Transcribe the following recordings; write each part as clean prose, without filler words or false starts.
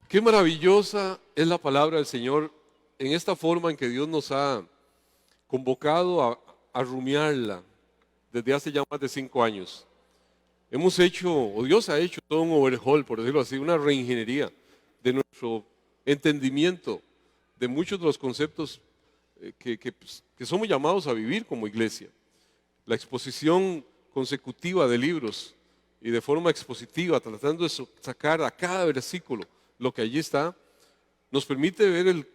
Qué maravillosa es la palabra del Señor en esta forma en que Dios nos ha convocado a rumiarla desde hace ya más de 5 años. Hemos hecho, o Dios ha hecho todo un overhaul, por decirlo así, una reingeniería de nuestro entendimiento de muchos de los conceptos que somos llamados a vivir como iglesia. La exposición consecutiva de libros y de forma expositiva, tratando de sacar a cada versículo lo que allí está, nos permite ver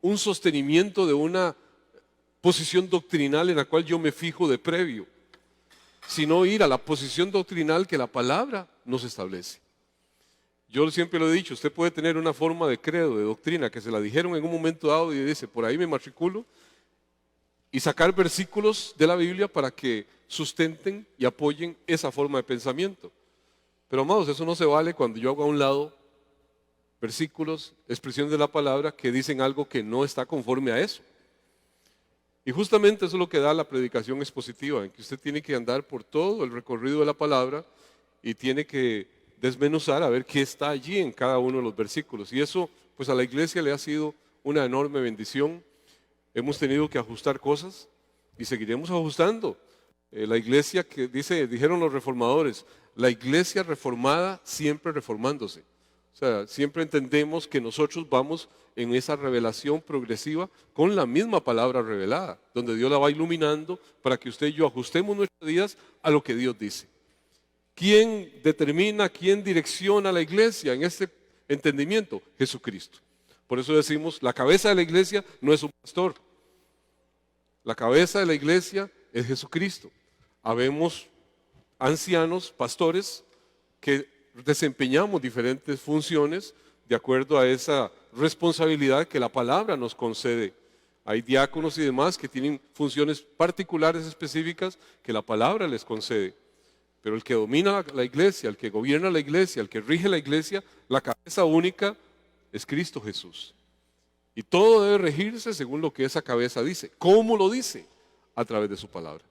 un sostenimiento de una posición doctrinal en la cual yo me fijo de previo, sino ir a la posición doctrinal que la palabra nos establece. Yo siempre lo he dicho, usted puede tener una forma de credo, de doctrina, que se la dijeron en un momento dado y dice, por ahí me matriculo, y sacar versículos de la Biblia para que sustenten y apoyen esa forma de pensamiento. Pero amados, eso no se vale cuando yo hago a un lado versículos, expresiones de la palabra que dicen algo que no está conforme a eso. Y justamente eso es lo que da la predicación expositiva, en que usted tiene que andar por todo el recorrido de la palabra y tiene que desmenuzar a ver qué está allí en cada uno de los versículos. Y eso, pues a la iglesia le ha sido una enorme bendición. Hemos tenido que ajustar cosas y seguiremos ajustando. La iglesia que dijeron los reformadores, la iglesia reformada siempre reformándose. O sea, siempre entendemos que nosotros vamos en esa revelación progresiva con la misma palabra revelada, donde Dios la va iluminando para que usted y yo ajustemos nuestras vidas a lo que Dios dice. ¿Quién determina, quién direcciona a la iglesia en este entendimiento? Jesucristo. Por eso decimos, la cabeza de la iglesia no es un pastor. La cabeza de la iglesia es Jesucristo. Habemos ancianos, pastores, que desempeñamos diferentes funciones de acuerdo a esa responsabilidad que la palabra nos concede. Hay diáconos y demás que tienen funciones particulares específicas que la palabra les concede. Pero el que domina la iglesia, el que gobierna la iglesia, el que rige la iglesia, la cabeza única es Cristo Jesús. Y todo debe regirse según lo que esa cabeza dice. ¿Cómo lo dice? A través de su palabra.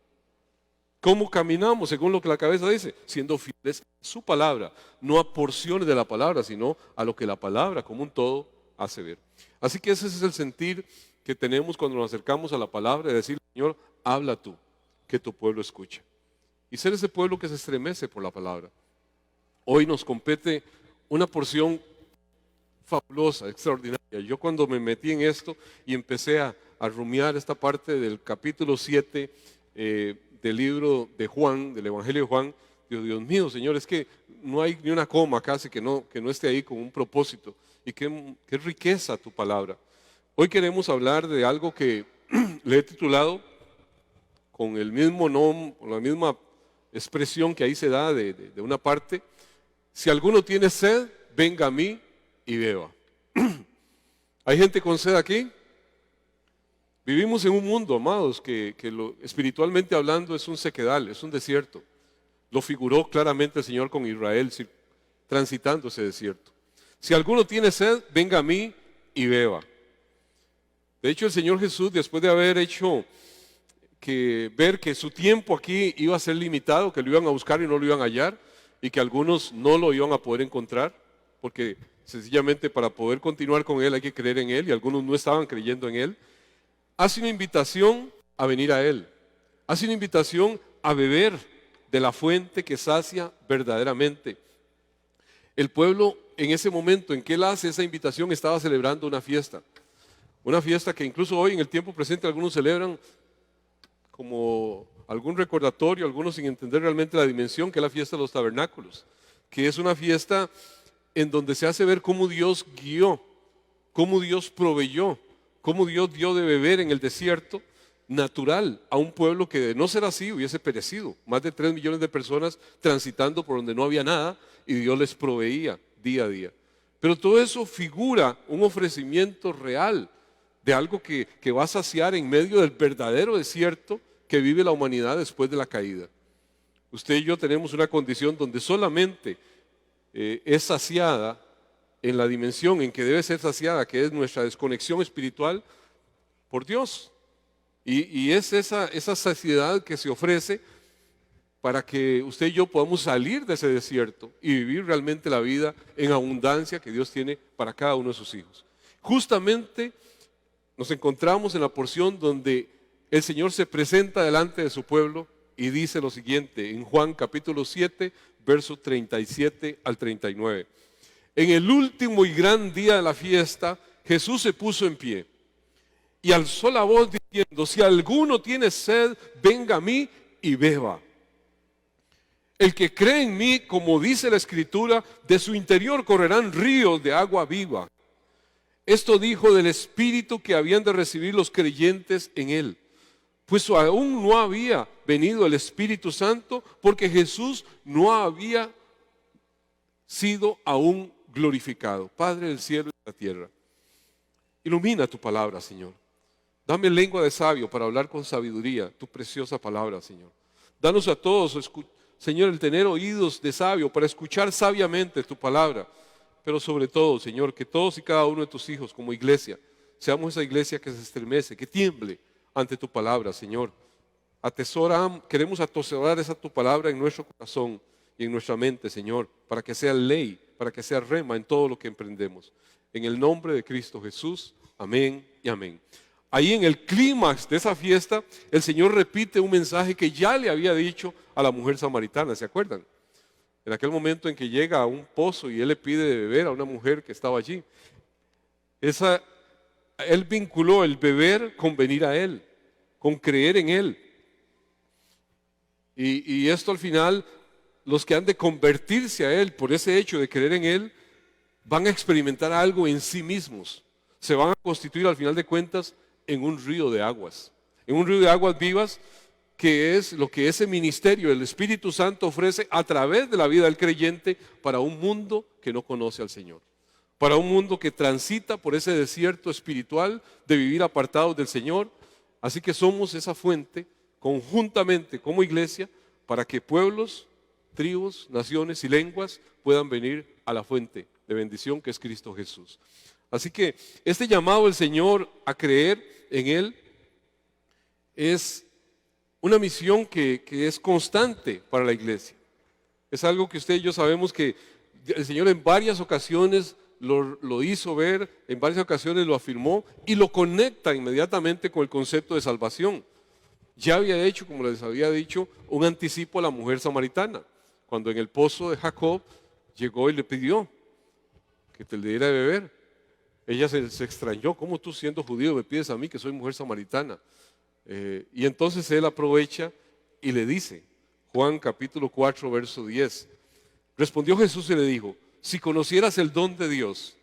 ¿Cómo caminamos según lo que la cabeza dice? Siendo fieles a su palabra, no a porciones de la palabra, sino a lo que la palabra como un todo hace ver. Así que ese es el sentir que tenemos cuando nos acercamos a la palabra, de decir, Señor, habla tú, que tu pueblo escuche. Y ser ese pueblo que se estremece por la palabra. Hoy nos compete una porción fabulosa, extraordinaria. Yo cuando me metí en esto y empecé a rumiar esta parte del capítulo 7 del libro de Juan, del Evangelio de Juan, Dios mío, Señor, es que no hay ni una coma casi que no esté ahí con un propósito. Y qué riqueza tu palabra. Hoy queremos hablar de algo que le he titulado con el mismo nombre, con la misma expresión que ahí se da de una parte. Si alguno tiene sed, venga a mí y beba. ¿Hay gente con sed aquí? Vivimos en un mundo, amados, que espiritualmente hablando es un sequedal, es un desierto. Lo figuró claramente el Señor con Israel transitando ese desierto. Si alguno tiene sed, venga a mí y beba. De hecho, el Señor Jesús, después de haber hecho ver que su tiempo aquí iba a ser limitado, que lo iban a buscar y no lo iban a hallar, y que algunos no lo iban a poder encontrar, porque sencillamente para poder continuar con Él hay que creer en Él, y algunos no estaban creyendo en Él, hace una invitación a venir a Él, hace una invitación a beber de la fuente que sacia verdaderamente. El pueblo en ese momento en que Él hace esa invitación estaba celebrando una fiesta que incluso hoy en el tiempo presente algunos celebran como algún recordatorio, algunos sin entender realmente la dimensión, que es la fiesta de los tabernáculos, que es una fiesta en donde se hace ver cómo Dios guió, cómo Dios proveyó, cómo Dios dio de beber en el desierto natural a un pueblo que de no ser así hubiese perecido. Más de 3 millones de personas transitando por donde no había nada y Dios les proveía día a día. Pero todo eso figura un ofrecimiento real de algo que va a saciar en medio del verdadero desierto que vive la humanidad después de la caída. Usted y yo tenemos una condición donde solamente es saciada en la dimensión en que debe ser saciada, que es nuestra desconexión espiritual por Dios. Y es esa saciedad que se ofrece para que usted y yo podamos salir de ese desierto y vivir realmente la vida en abundancia que Dios tiene para cada uno de sus hijos. Justamente nos encontramos en la porción donde el Señor se presenta delante de su pueblo y dice lo siguiente en Juan capítulo 7, versos 37 al 39. En el último y gran día de la fiesta, Jesús se puso en pie y alzó la voz diciendo: si alguno tiene sed, venga a mí y beba. El que cree en mí, como dice la Escritura, de su interior correrán ríos de agua viva. Esto dijo del Espíritu que habían de recibir los creyentes en él, pues aún no había venido el Espíritu Santo, porque Jesús no había sido aún glorificado. Padre del cielo y de la tierra, ilumina tu palabra, Señor. Dame lengua de sabio para hablar con sabiduría tu preciosa palabra, Señor. Danos a todos, Señor, el tener oídos de sabio para escuchar sabiamente tu palabra. Pero sobre todo, Señor, que todos y cada uno de tus hijos como iglesia, seamos esa iglesia que se estremece, que tiemble ante tu palabra, Señor. Queremos atesorar esa tu palabra en nuestro corazón y en nuestra mente, Señor, para que sea ley, para que sea rema en todo lo que emprendemos. En el nombre de Cristo Jesús, amén y amén. Ahí en el clímax de esa fiesta, el Señor repite un mensaje que ya le había dicho a la mujer samaritana, ¿se acuerdan? En aquel momento en que llega a un pozo y él le pide de beber a una mujer que estaba allí. Él vinculó el beber con venir a él, con creer en él. Y esto al final, los que han de convertirse a él por ese hecho de creer en él, van a experimentar algo en sí mismos. Se van a constituir al final de cuentas en un río de aguas vivas, que es lo que ese ministerio del Espíritu Santo ofrece a través de la vida del creyente para un mundo que no conoce al Señor, para un mundo que transita por ese desierto espiritual de vivir apartados del Señor. Así que somos esa fuente conjuntamente como iglesia para que pueblos, tribus, naciones y lenguas puedan venir a la fuente de bendición que es Cristo Jesús. Así que este llamado del Señor a creer en Él es una misión que es constante para la iglesia. Es algo que usted y yo sabemos que el Señor en varias ocasiones lo hizo ver, en varias ocasiones lo afirmó y lo conecta inmediatamente con el concepto de salvación. Ya había hecho, como les había dicho, un anticipo a la mujer samaritana, cuando en el pozo de Jacob llegó y le pidió que te le diera de beber. Ella se extrañó: ¿cómo tú, siendo judío, me pides a mí que soy mujer samaritana? Y entonces él aprovecha y le dice, Juan capítulo 4, verso 10, respondió Jesús y le dijo: si conocieras el don de Dios,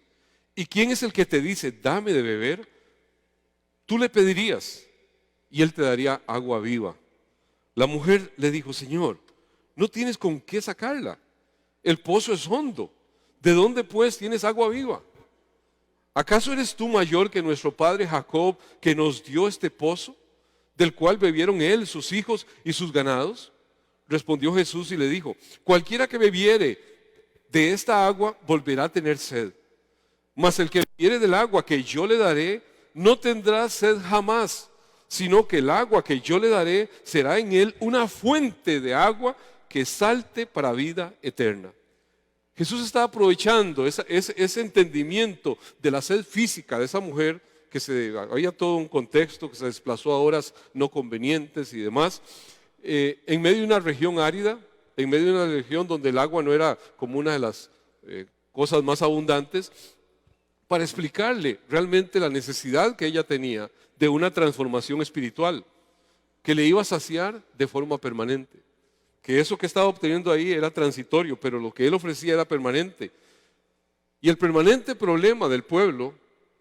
¿y quién es el que te dice, dame de beber? Tú le pedirías y él te daría agua viva. La mujer le dijo: Señor, no tienes con qué sacarla, el pozo es hondo, ¿de dónde pues tienes agua viva? ¿Acaso eres tú mayor que nuestro padre Jacob, que nos dio este pozo, del cual bebieron él, sus hijos y sus ganados? Respondió Jesús y le dijo: cualquiera que bebiere de esta agua volverá a tener sed, mas el que bebiere del agua que yo le daré no tendrá sed jamás, sino que el agua que yo le daré será en él una fuente de agua que salte para vida eterna. Jesús está aprovechando ese entendimiento de la sed física de esa mujer, que había todo un contexto, que se desplazó a horas no convenientes y demás, en medio de una región árida, en medio de una región donde el agua no era como una de las cosas más abundantes, para explicarle realmente la necesidad que ella tenía de una transformación espiritual que le iba a saciar de forma permanente. Que eso que estaba obteniendo ahí era transitorio, pero lo que él ofrecía era permanente. Y el permanente problema del pueblo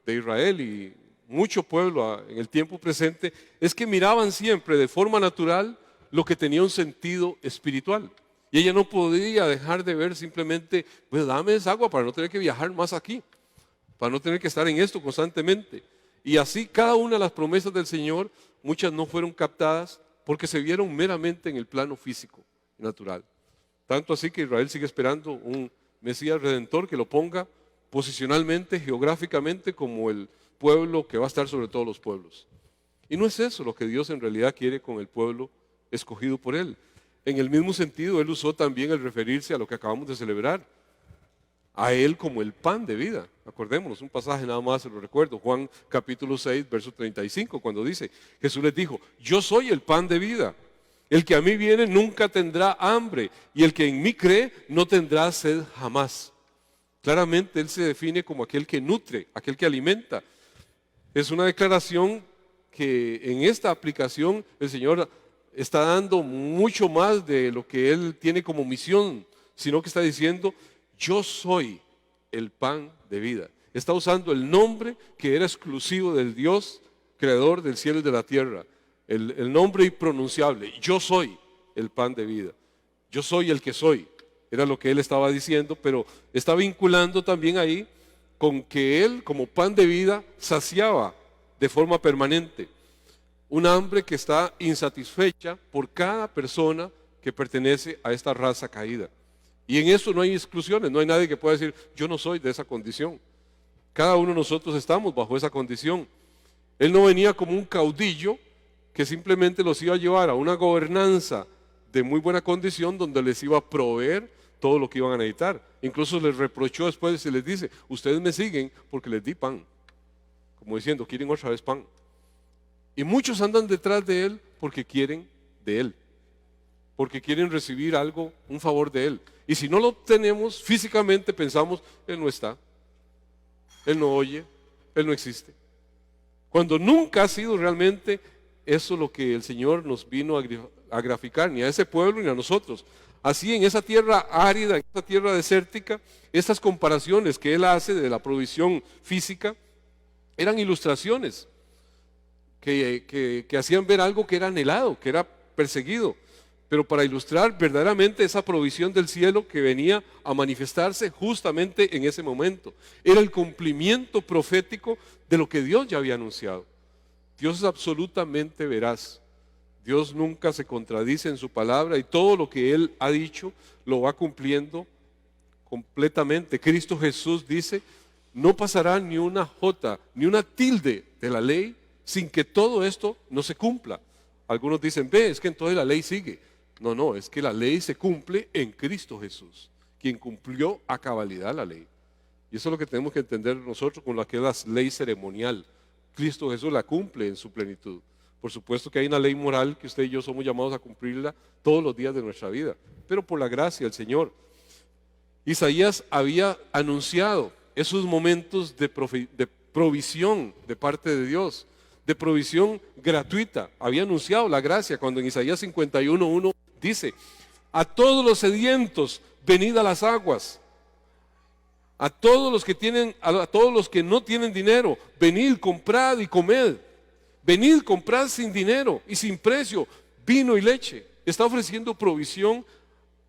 de Israel y mucho pueblo en el tiempo presente es que miraban siempre de forma natural lo que tenía un sentido espiritual. Y ella no podía dejar de ver simplemente, pues dame esa agua para no tener que viajar más aquí, para no tener que estar en esto constantemente. Y así cada una de las promesas del Señor, muchas no fueron captadas porque se vieron meramente en el plano físico y natural. Tanto así que Israel sigue esperando un Mesías Redentor que lo ponga posicionalmente, geográficamente, como el pueblo que va a estar sobre todos los pueblos. Y no es eso lo que Dios en realidad quiere con el pueblo escogido por Él. En el mismo sentido, él usó también el referirse a lo que acabamos de celebrar, a él como el pan de vida. Acordémonos, un pasaje nada más se lo recuerdo, Juan capítulo 6, verso 35, cuando dice, Jesús les dijo, yo soy el pan de vida. El que a mí viene nunca tendrá hambre, y el que en mí cree no tendrá sed jamás. Claramente él se define como aquel que nutre, aquel que alimenta. Es una declaración que en esta aplicación el Señor está dando mucho más de lo que Él tiene como misión, sino que está diciendo, yo soy el pan de vida. Está usando el nombre que era exclusivo del Dios, creador del cielo y de la tierra. El nombre impronunciable, yo soy el pan de vida. Yo soy el que soy. Era lo que Él estaba diciendo, pero está vinculando también ahí con que Él, como pan de vida, saciaba de forma permanente un hambre que está insatisfecha por cada persona que pertenece a esta raza caída. Y en eso no hay exclusiones, no hay nadie que pueda decir, yo no soy de esa condición. Cada uno de nosotros estamos bajo esa condición. Él no venía como un caudillo que simplemente los iba a llevar a una gobernanza de muy buena condición donde les iba a proveer todo lo que iban a necesitar. Incluso les reprochó después y les dice, ustedes me siguen porque les di pan. Como diciendo, quieren otra vez pan. Y muchos andan detrás de Él porque quieren de Él. Porque quieren recibir algo, un favor de Él. Y si no lo tenemos físicamente, pensamos, Él no está. Él no oye, Él no existe. Cuando nunca ha sido realmente eso lo que el Señor nos vino a graficar, ni a ese pueblo ni a nosotros. Así en esa tierra árida, en esa tierra desértica, estas comparaciones que Él hace de la provisión física eran ilustraciones que hacían ver algo que era anhelado, que era perseguido, pero para ilustrar verdaderamente esa provisión del cielo que venía a manifestarse justamente en ese momento. Era el cumplimiento profético de lo que Dios ya había anunciado. Dios es absolutamente veraz. Dios nunca se contradice en su palabra y todo lo que Él ha dicho lo va cumpliendo completamente. Cristo Jesús dice, no pasará ni una jota, ni una tilde de la ley sin que todo esto no se cumpla. Algunos dicen, es que entonces la ley sigue. No, es que la ley se cumple en Cristo Jesús, quien cumplió a cabalidad la ley. Y eso es lo que tenemos que entender nosotros con lo que es la ley ceremonial. Cristo Jesús la cumple en su plenitud. Por supuesto que hay una ley moral que usted y yo somos llamados a cumplirla todos los días de nuestra vida, pero por la gracia del Señor. Isaías había anunciado esos momentos de provisión de parte de Dios, de provisión gratuita. Había anunciado la gracia cuando en Isaías 51:1 dice, a todos los sedientos, venid a las aguas. A todos los que no tienen dinero, venid, comprad y comed. Venid, comprad sin dinero y sin precio vino y leche. Está ofreciendo provisión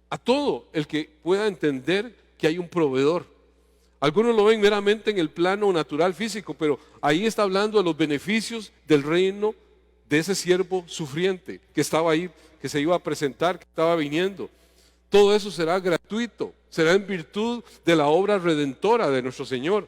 a todo el que pueda entender que hay un proveedor. Algunos lo ven meramente en el plano natural físico, pero ahí está hablando de los beneficios del reino de ese siervo sufriente que estaba ahí, que se iba a presentar, que estaba viniendo. Todo eso será gratuito, será en virtud de la obra redentora de nuestro Señor.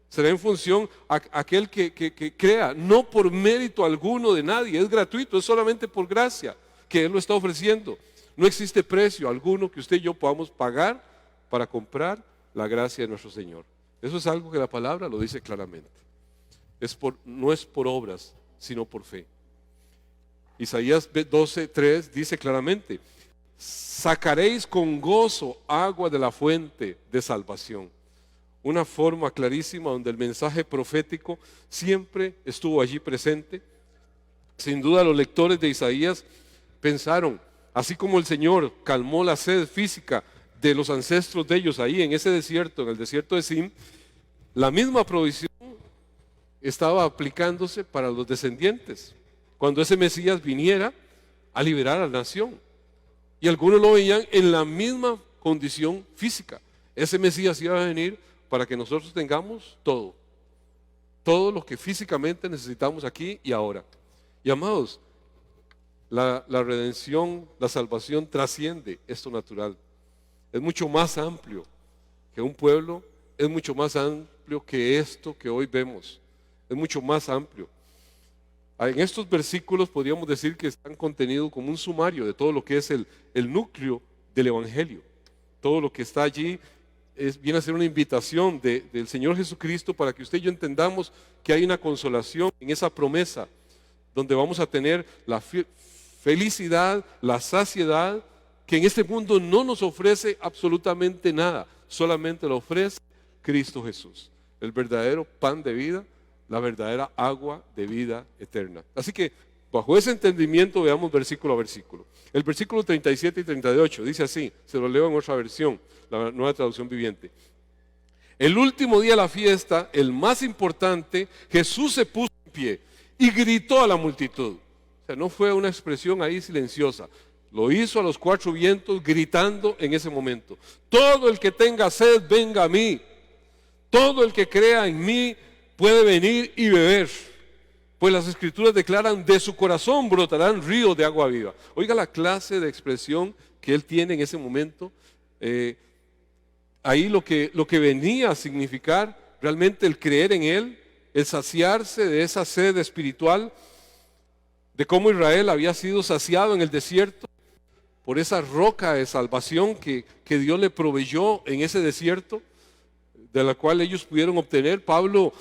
Será en función a aquel que crea, no por mérito alguno de nadie, es gratuito, es solamente por gracia que Él lo está ofreciendo. No existe precio alguno que usted y yo podamos pagar para comprar la gracia de nuestro Señor. Eso es algo que la palabra lo dice claramente. No es por obras, sino por fe. Isaías 12:3 dice claramente, sacaréis con gozo agua de la fuente de salvación. Una forma clarísima donde el mensaje profético siempre estuvo allí presente. Sin duda los lectores de Isaías pensaron, así como el Señor calmó la sed física de los ancestros de ellos ahí en ese desierto, en el desierto de Sin, la misma provisión estaba aplicándose para los descendientes, cuando ese Mesías viniera a liberar a la nación. Y algunos lo veían en la misma condición física. Ese Mesías iba a venir para que nosotros tengamos todo lo que físicamente necesitamos aquí y ahora. Y amados, la redención, la salvación trasciende esto natural. Es mucho más amplio que un pueblo, es mucho más amplio que esto que hoy vemos. Es mucho más amplio. En estos versículos podríamos decir que están contenidos como un sumario de todo lo que es el núcleo del Evangelio. Todo lo que está allí viene a ser una invitación del Señor Jesucristo para que usted y yo entendamos que hay una consolación en esa promesa, donde vamos a tener la felicidad, la saciedad, que en este mundo no nos ofrece absolutamente nada, solamente lo ofrece Cristo Jesús, el verdadero pan de vida, la verdadera agua de vida eterna. Así que bajo ese entendimiento veamos versículo a versículo. El versículo 37 y 38 dice así, se lo leo en otra versión, la Nueva Traducción Viviente. El último día de la fiesta, el más importante, Jesús se puso en pie y gritó a la multitud. O sea, no fue una expresión ahí silenciosa. Lo hizo a los cuatro vientos gritando en ese momento. Todo el que tenga sed, venga a mí. Todo el que crea en mí puede venir y beber. Pues las Escrituras declaran, de su corazón brotarán ríos de agua viva. Oiga la clase de expresión que él tiene en ese momento. Ahí lo que venía a significar realmente el creer en él, el saciarse de esa sed espiritual, de cómo Israel había sido saciado en el desierto por esa roca de salvación que Dios le proveyó en ese desierto, de la cual ellos pudieron obtener. Pablo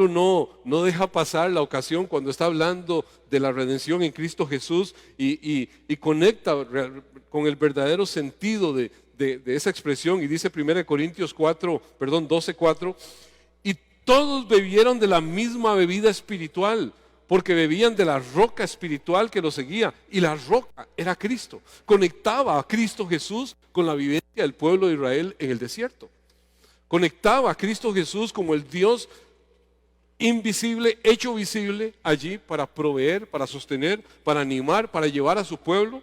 no deja pasar la ocasión cuando está hablando de la redención en Cristo Jesús y conecta con el verdadero sentido de esa expresión, y dice 1 Corintios 12:4, y todos bebieron de la misma bebida espiritual, porque bebían de la roca espiritual que los seguía, y la roca era Cristo. Conectaba a Cristo Jesús con la vivencia del pueblo de Israel en el desierto. Conectaba a Cristo Jesús como el Dios invisible, hecho visible allí para proveer, para sostener, para animar, para llevar a su pueblo.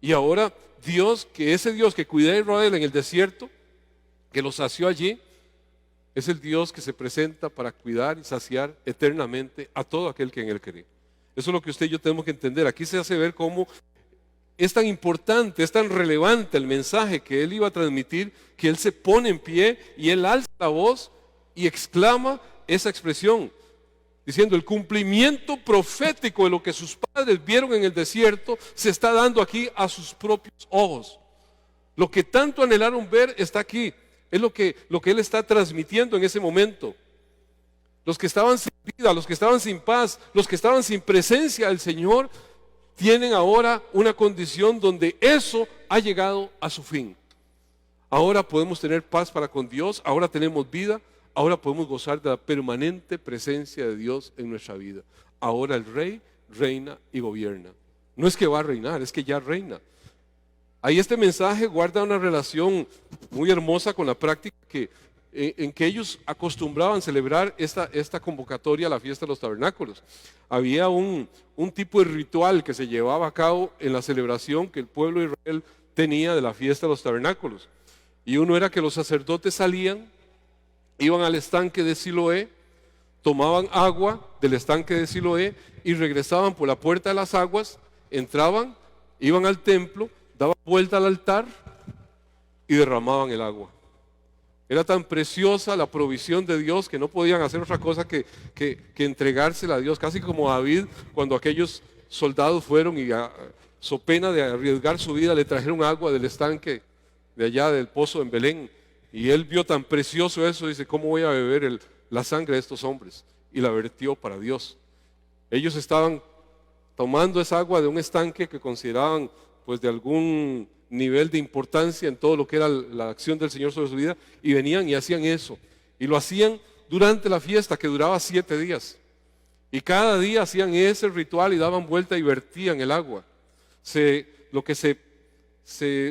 Y ahora Dios, que ese Dios que cuidó a Israel en el desierto, que lo sació allí, es el Dios que se presenta para cuidar y saciar eternamente a todo aquel que en Él cree. Eso es lo que usted y yo tenemos que entender. Aquí se hace ver cómo es tan importante, es tan relevante el mensaje que Él iba a transmitir, que Él se pone en pie y Él alza la voz y exclama esa expresión, diciendo: el cumplimiento profético de lo que sus padres vieron en el desierto se está dando aquí a sus propios ojos. Lo que tanto anhelaron ver está aquí. Es lo que Él está transmitiendo en ese momento. Los que estaban sin vida, los que estaban sin paz, los que estaban sin presencia del Señor, tienen ahora una condición donde eso ha llegado a su fin. Ahora podemos tener paz para con Dios, ahora tenemos vida, ahora podemos gozar de la permanente presencia de Dios en nuestra vida. Ahora el Rey reina y gobierna. No es que va a reinar, es que ya reina. Ahí este mensaje guarda una relación muy hermosa con la práctica en que ellos acostumbraban celebrar esta convocatoria a la fiesta de los tabernáculos. Había un tipo de ritual que se llevaba a cabo en la celebración que el pueblo de Israel tenía de la fiesta de los tabernáculos. Y uno era que los sacerdotes salían, iban al estanque de Siloé, tomaban agua del estanque de Siloé y regresaban por la puerta de las aguas, entraban, iban al templo, daban vuelta al altar y derramaban el agua. Era tan preciosa la provisión de Dios que no podían hacer otra cosa que entregársela a Dios, casi como David cuando aquellos soldados fueron y so pena de arriesgar su vida le trajeron agua del estanque de allá del pozo en Belén, y él vio tan precioso eso, dice: ¿cómo voy a beber la sangre de estos hombres? Y la vertió para Dios. Ellos estaban tomando esa agua de un estanque que consideraban pues de algún nivel de importancia en todo lo que era la acción del Señor sobre su vida, y venían y hacían eso, y lo hacían durante la fiesta que duraba 7 días, y cada día hacían ese ritual y daban vuelta y vertían el agua.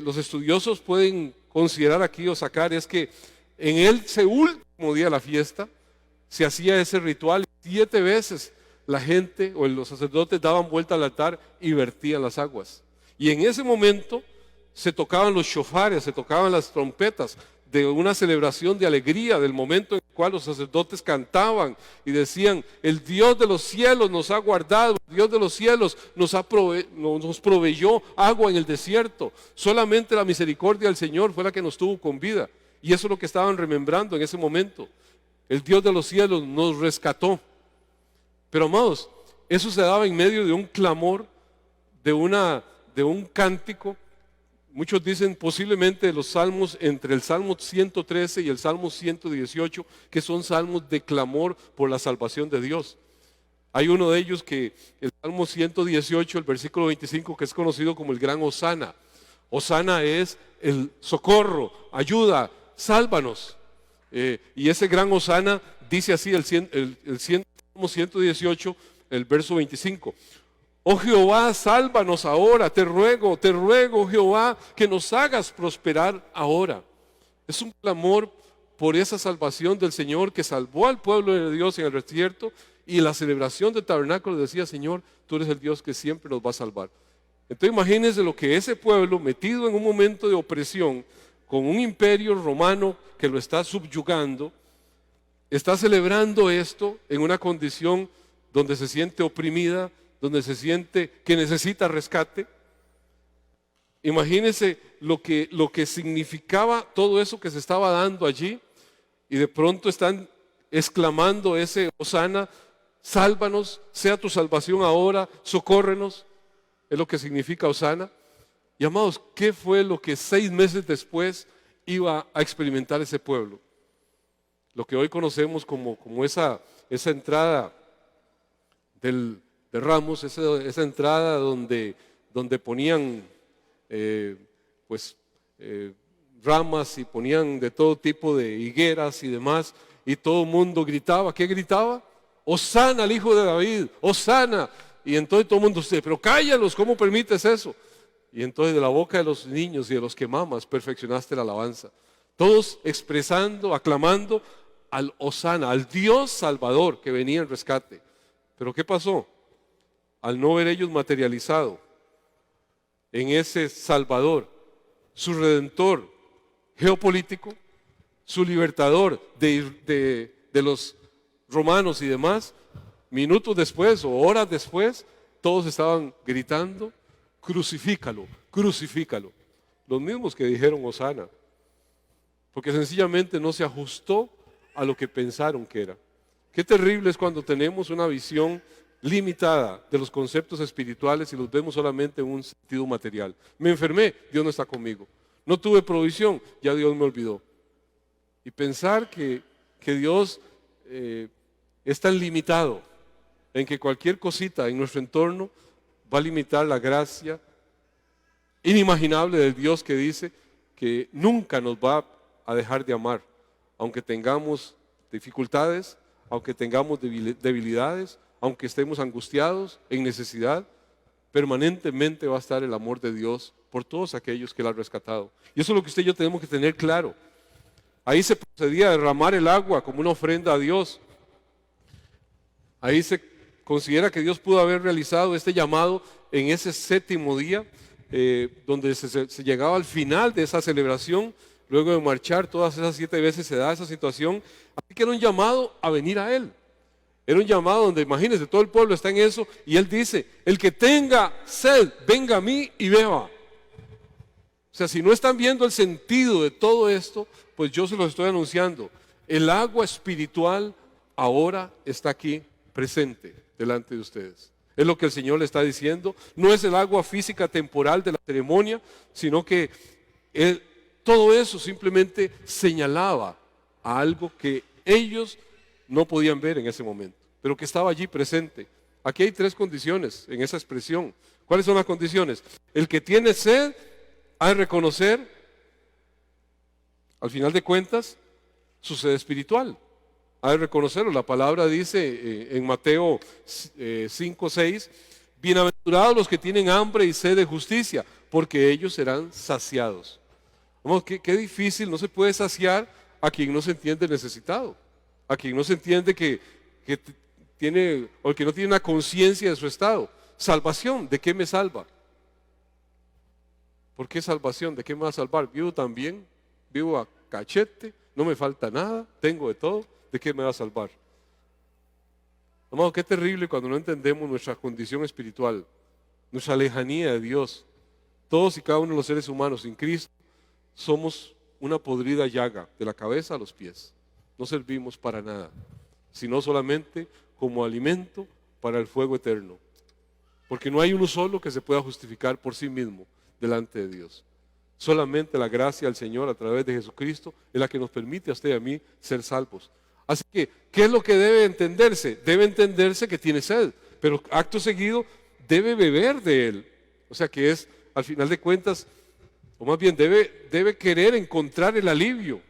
Los estudiosos pueden considerar aquí o sacar es que en ese último día de la fiesta se hacía ese ritual, 7 veces la gente o los sacerdotes daban vuelta al altar y vertían las aguas. Y en ese momento se tocaban los shofares, se tocaban las trompetas de una celebración de alegría, del momento en el cual los sacerdotes cantaban y decían: el Dios de los cielos nos ha guardado, el Dios de los cielos nos proveyó agua en el desierto. Solamente la misericordia del Señor fue la que nos tuvo con vida. Y eso es lo que estaban remembrando en ese momento. El Dios de los cielos nos rescató. Pero amados, Eso se daba en medio de un clamor, de un cántico. Muchos dicen posiblemente de los salmos, entre el Salmo 113 y el Salmo 118, que son salmos de clamor por la salvación de Dios. Hay uno de ellos que el Salmo 118, el versículo 25, que es conocido como el gran Hosana. Hosana es el socorro, ayuda, sálvanos. Y ese gran Hosana dice así el Salmo 118, el verso 25. Oh Jehová, sálvanos ahora, te ruego, Jehová, que nos hagas prosperar ahora. Es un clamor por esa salvación del Señor que salvó al pueblo de Dios en el desierto, y la celebración del tabernáculo decía: Señor, tú eres el Dios que siempre nos va a salvar. Entonces imagínense lo que ese pueblo, metido en un momento de opresión, con un imperio romano que lo está subyugando, está celebrando esto en una condición donde se siente oprimida, donde se siente que necesita rescate. Imagínense lo que significaba todo eso que se estaba dando allí, y de pronto están exclamando ese Hosana: sálvanos, sea tu salvación ahora, socórrenos. Es lo que significa Hosana. Y amados, ¿qué fue lo que 6 meses después iba a experimentar ese pueblo? Lo que hoy conocemos como esa entrada de Ramos, esa entrada donde ponían ramas, y ponían de todo tipo de higueras y demás, y todo el mundo gritaba. ¿Qué gritaba? Hosana al Hijo de David, Hosana. Y entonces todo el mundo dice: pero cállalos, ¿cómo permites eso? Y entonces de la boca de los niños y de los que mamas perfeccionaste la alabanza. Todos expresando, aclamando al Hosana, al Dios Salvador que venía en rescate. Pero ¿qué pasó? Al no ver ellos materializado en ese Salvador, su Redentor geopolítico, su libertador de los romanos y demás, minutos después o horas después, todos estaban gritando: crucifícalo, crucifícalo. Los mismos que dijeron Hosana, porque sencillamente no se ajustó a lo que pensaron que era. Qué terrible es cuando tenemos una visión limitada de los conceptos espirituales y los vemos solamente en un sentido material. Me enfermé, Dios no está conmigo. No tuve provisión, ya Dios me olvidó. Y pensar que Dios es tan limitado, en que cualquier cosita en nuestro entorno va a limitar la gracia inimaginable del Dios que dice que nunca nos va a dejar de amar, aunque tengamos dificultades, aunque tengamos debilidades, aunque estemos angustiados, en necesidad. Permanentemente va a estar el amor de Dios por todos aquellos que Él ha rescatado. Y eso es lo que usted y yo tenemos que tener claro. Ahí se procedía a derramar el agua como una ofrenda a Dios. Ahí se considera que Dios pudo haber realizado este llamado en ese 7º día, donde se llegaba al final de esa celebración. Luego de marchar todas esas 7 veces se da esa situación. Así que era un llamado a venir a Él. Era un llamado donde, imagínense, todo el pueblo está en eso, y Él dice: el que tenga sed, venga a mí y beba. O sea, si no están viendo el sentido de todo esto, pues yo se los estoy anunciando. El agua espiritual ahora está aquí presente delante de ustedes. Es lo que el Señor le está diciendo. No es el agua física temporal de la ceremonia, sino que todo eso simplemente señalaba a algo que ellos no podían ver en ese momento, pero que estaba allí presente. Aquí hay 3 condiciones en esa expresión. ¿Cuáles son las condiciones? El que tiene sed ha de reconocer, al final de cuentas, su sed espiritual. Ha de reconocerlo. La palabra dice en Mateo 5:6: bienaventurados los que tienen hambre y sed de justicia, porque ellos serán saciados. Vamos, qué difícil. No se puede saciar a quien no se entiende necesitado, a quien no se entiende que tiene, o que no tiene una conciencia de su estado. Salvación, ¿de qué me salva? ¿Por qué salvación? ¿De qué me va a salvar? Vivo tan bien, vivo a cachete, no me falta nada, tengo de todo. ¿De qué me va a salvar? Amado, qué terrible cuando no entendemos nuestra condición espiritual, nuestra lejanía de Dios. Todos y cada uno de los seres humanos sin Cristo somos una podrida llaga de la cabeza a los pies. No servimos para nada, sino solamente como alimento para el fuego eterno. Porque no hay uno solo que se pueda justificar por sí mismo delante de Dios. Solamente la gracia del Señor a través de Jesucristo es la que nos permite a usted y a mí ser salvos. Así que, ¿qué es lo que debe entenderse? Debe entenderse que tiene sed, pero acto seguido debe beber de Él. O sea que es, al final de cuentas, o más bien debe querer encontrar el alivio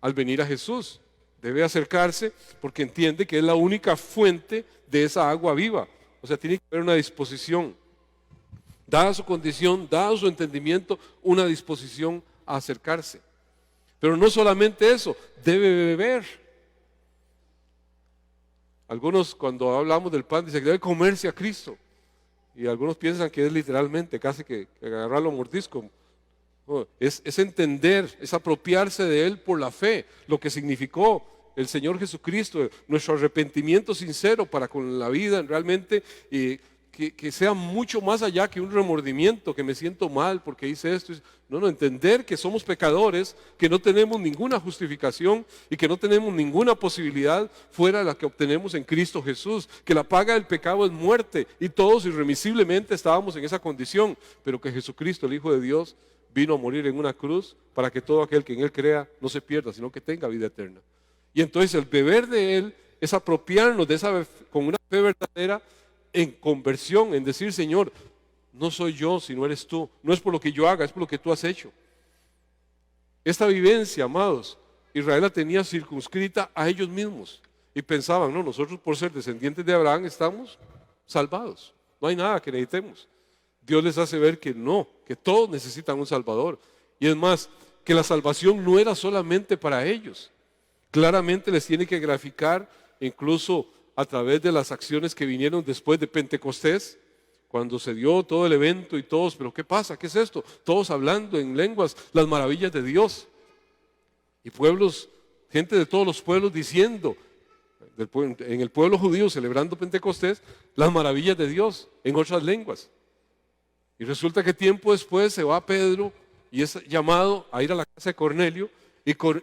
al venir a Jesús. Debe acercarse porque entiende que es la única fuente de esa agua viva. O sea, tiene que haber una disposición. Dada su condición, dado su entendimiento, una disposición a acercarse. Pero no solamente eso, debe beber. Algunos cuando hablamos del pan dicen que debe comerse a Cristo. Y algunos piensan que es literalmente, casi que agarrarlo a mordisco. No, es entender, es apropiarse de Él por la fe, lo que significó el Señor Jesucristo, nuestro arrepentimiento sincero para con la vida, realmente que sea mucho más allá que un remordimiento, que me siento mal porque hice esto. No, entender que somos pecadores, que no tenemos ninguna justificación y que no tenemos ninguna posibilidad fuera de la que obtenemos en Cristo Jesús, que la paga del pecado es muerte y todos irremisiblemente estábamos en esa condición, pero que Jesucristo, el Hijo de Dios, vino a morir en una cruz para que todo aquel que en Él crea no se pierda, sino que tenga vida eterna. Y entonces el beber de Él es apropiarnos de esa con una fe verdadera en conversión, en decir, Señor, no soy yo, sino eres tú. No es por lo que yo haga, es por lo que tú has hecho. Esta vivencia, amados, Israel la tenía circunscrita a ellos mismos. Y pensaban, no, nosotros por ser descendientes de Abraham estamos salvados. No hay nada que necesitemos. Dios les hace ver que no, que todos necesitan un Salvador. Y es más, que la salvación no era solamente para ellos. Claramente les tiene que graficar, incluso a través de las acciones que vinieron después de Pentecostés, cuando se dio todo el evento y todos, pero ¿qué pasa? ¿Qué es esto? Todos hablando en lenguas, las maravillas de Dios. Y pueblos, gente de todos los pueblos diciendo, en el pueblo judío celebrando Pentecostés, las maravillas de Dios en otras lenguas. Y resulta que tiempo después se va Pedro y es llamado a ir a la casa de Cornelio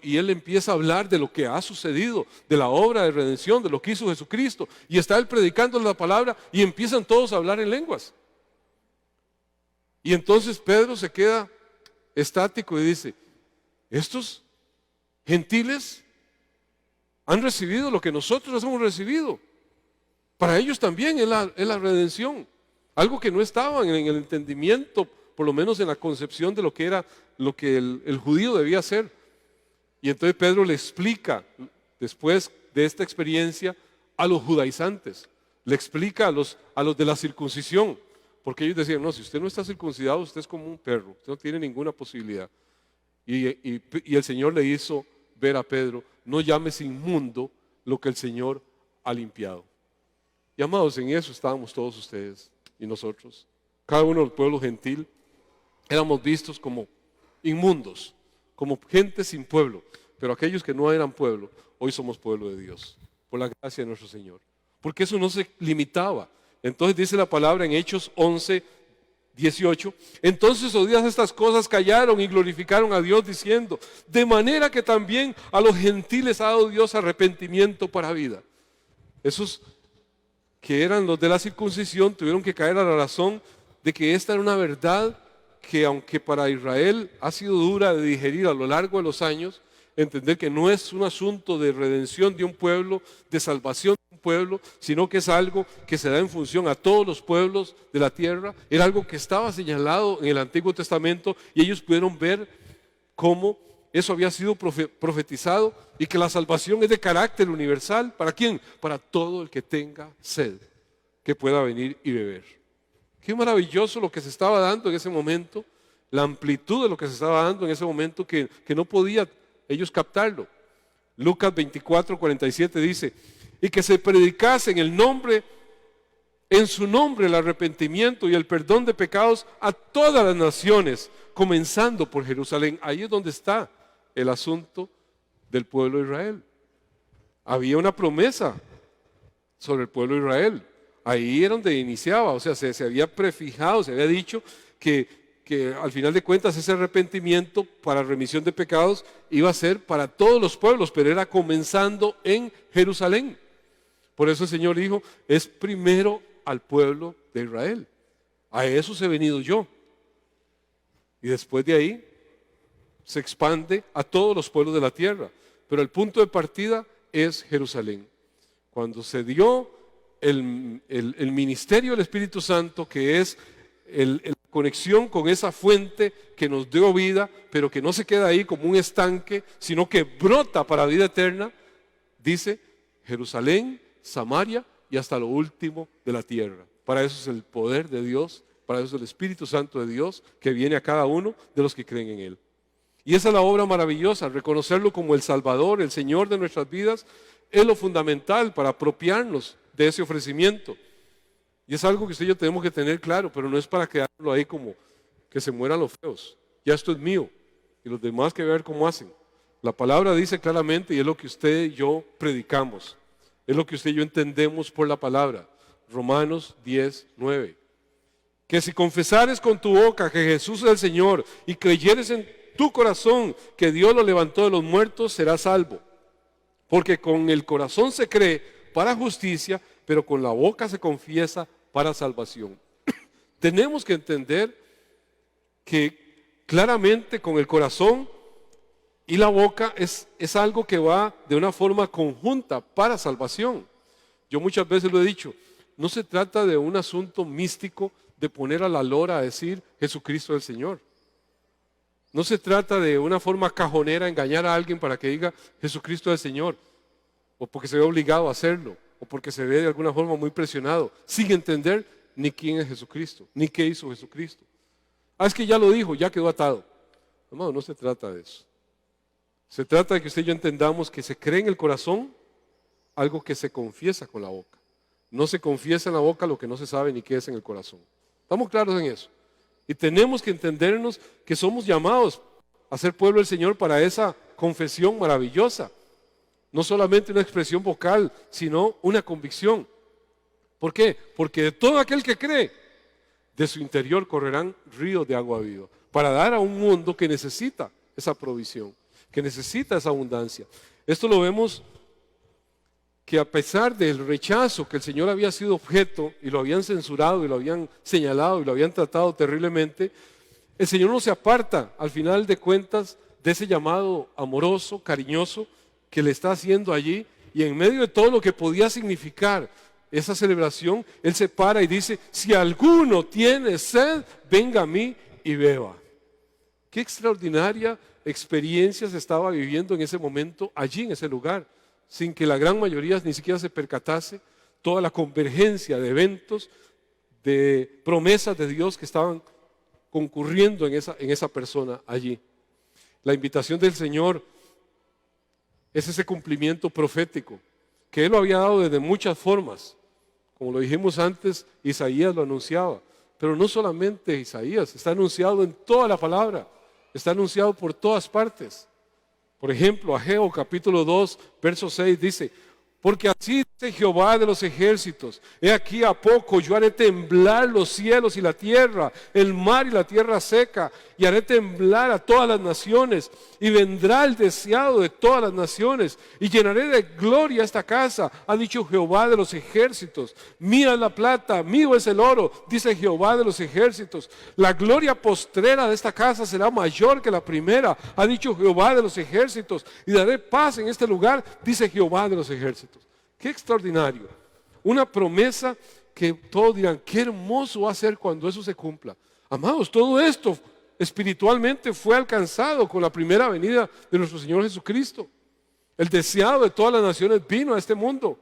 y él empieza a hablar de lo que ha sucedido, de la obra de redención, de lo que hizo Jesucristo. Y está él predicando la palabra y empiezan todos a hablar en lenguas. Y entonces Pedro se queda estático y dice, estos gentiles han recibido lo que nosotros hemos recibido. Para ellos también es la redención. Algo que no estaba en el entendimiento, por lo menos en la concepción de lo que era lo que el judío debía ser. Y entonces Pedro le explica, después de esta experiencia, a los judaizantes, le explica a los de la circuncisión, porque ellos decían, no, si usted no está circuncidado, usted es como un perro, usted no tiene ninguna posibilidad. Y el Señor le hizo ver a Pedro, no llames inmundo lo que el Señor ha limpiado. Y amados, en eso estábamos todos ustedes y nosotros. Cada uno del pueblo gentil éramos vistos como inmundos, como gente sin pueblo, pero aquellos que no eran pueblo, hoy somos pueblo de Dios, por la gracia de nuestro Señor. Porque eso no se limitaba. Entonces dice la palabra en Hechos 11, 18, entonces oídas estas cosas callaron y glorificaron a Dios diciendo, de manera que también a los gentiles ha dado Dios arrepentimiento para vida. Esos que eran los de la circuncisión tuvieron que caer a la razón de que esta era una verdad que aunque para Israel ha sido dura de digerir a lo largo de los años, entender que no es un asunto de redención de un pueblo, de salvación de un pueblo, sino que es algo que se da en función a todos los pueblos de la tierra, era algo que estaba señalado en el Antiguo Testamento y ellos pudieron ver cómo eso había sido profetizado y que la salvación es de carácter universal. ¿Para quién? Para todo el que tenga sed, que pueda venir y beber. Qué maravilloso lo que se estaba dando en ese momento, la amplitud de lo que se estaba dando en ese momento que no podía ellos captarlo. Lucas 24, 47 dice, y que se predicase en su nombre el arrepentimiento y el perdón de pecados a todas las naciones, comenzando por Jerusalén. Ahí es donde está el asunto del pueblo de Israel. Había una promesa sobre el pueblo de Israel. Ahí era donde iniciaba, o sea, se había prefijado, se había dicho que al final de cuentas ese arrepentimiento para remisión de pecados iba a ser para todos los pueblos, pero era comenzando en Jerusalén. Por eso el Señor dijo, es primero al pueblo de Israel. A esos he venido yo. Y después de ahí se expande a todos los pueblos de la tierra. Pero el punto de partida es Jerusalén. Cuando se dio el ministerio del Espíritu Santo, que es la conexión con esa fuente que nos dio vida, pero que no se queda ahí como un estanque, sino que brota para vida eterna, dice Jerusalén, Samaria y hasta lo último de la tierra. Para eso es el poder de Dios, para eso es el Espíritu Santo de Dios que viene a cada uno de los que creen en Él. Y esa es la obra maravillosa, reconocerlo como el Salvador, el Señor de nuestras vidas, es lo fundamental para apropiarnos de ese ofrecimiento. Y es algo que usted y yo tenemos que tener claro, pero no es para quedarlo ahí como que se mueran los feos. Ya esto es mío y los demás que ver cómo hacen. La palabra dice claramente, y es lo que usted y yo predicamos, es lo que usted y yo entendemos por la palabra. Romanos 10:9. Que si confesares con tu boca que Jesús es el Señor y creyeres en tu corazón que Dios lo levantó de los muertos, serás salvo. Porque con el corazón se cree para justicia, pero con la boca se confiesa para salvación. Tenemos que entender que claramente con el corazón y la boca es algo que va de una forma conjunta para salvación. Yo muchas veces lo he dicho, no se trata de un asunto místico de poner a la lora a decir Jesucristo es el Señor. No se trata de una forma cajonera engañar a alguien para que diga Jesucristo es el Señor, o porque se ve obligado a hacerlo, o porque se ve de alguna forma muy presionado, sin entender ni quién es Jesucristo, ni qué hizo Jesucristo. Es que ya lo dijo, ya quedó atado. Hermano, no se trata de eso. Se trata de que usted y yo entendamos que se cree en el corazón algo que se confiesa con la boca. No se confiesa en la boca lo que no se sabe ni qué es en el corazón. ¿Estamos claros en eso? Y tenemos que entendernos que somos llamados a ser pueblo del Señor para esa confesión maravillosa. No solamente una expresión vocal, sino una convicción. ¿Por qué? Porque de todo aquel que cree, de su interior correrán ríos de agua viva, para dar a un mundo que necesita esa provisión, que necesita esa abundancia. Esto lo vemos que a pesar del rechazo que el Señor había sido objeto y lo habían censurado y lo habían señalado y lo habían tratado terriblemente, el Señor no se aparta al final de cuentas de ese llamado amoroso, cariñoso que le está haciendo allí, y en medio de todo lo que podía significar esa celebración, Él se para y dice, si alguno tiene sed, venga a mí y beba. Qué extraordinaria experiencia se estaba viviendo en ese momento allí en ese lugar, sin que la gran mayoría ni siquiera se percatase toda la convergencia de eventos, de promesas de Dios que estaban concurriendo en esa persona allí. La invitación del Señor es ese cumplimiento profético, que Él lo había dado desde muchas formas. Como lo dijimos antes, Isaías lo anunciaba, pero no solamente Isaías, está anunciado en toda la palabra, está anunciado por todas partes. Por ejemplo, Ageo capítulo 2, verso 6 dice, porque así dice Jehová de los ejércitos, he aquí a poco yo haré temblar los cielos y la tierra, el mar y la tierra seca, y haré temblar a todas las naciones, y vendrá el deseado de todas las naciones, y llenaré de gloria esta casa, ha dicho Jehová de los ejércitos. Mía es la plata, mío es el oro, dice Jehová de los ejércitos. La gloria postrera de esta casa será mayor que la primera, ha dicho Jehová de los ejércitos, y daré paz en este lugar, dice Jehová de los ejércitos. Qué extraordinario. Una promesa que todos dirán, qué hermoso va a ser cuando eso se cumpla. Amados, todo esto espiritualmente fue alcanzado con la primera venida de nuestro Señor Jesucristo. El deseado de todas las naciones vino a este mundo.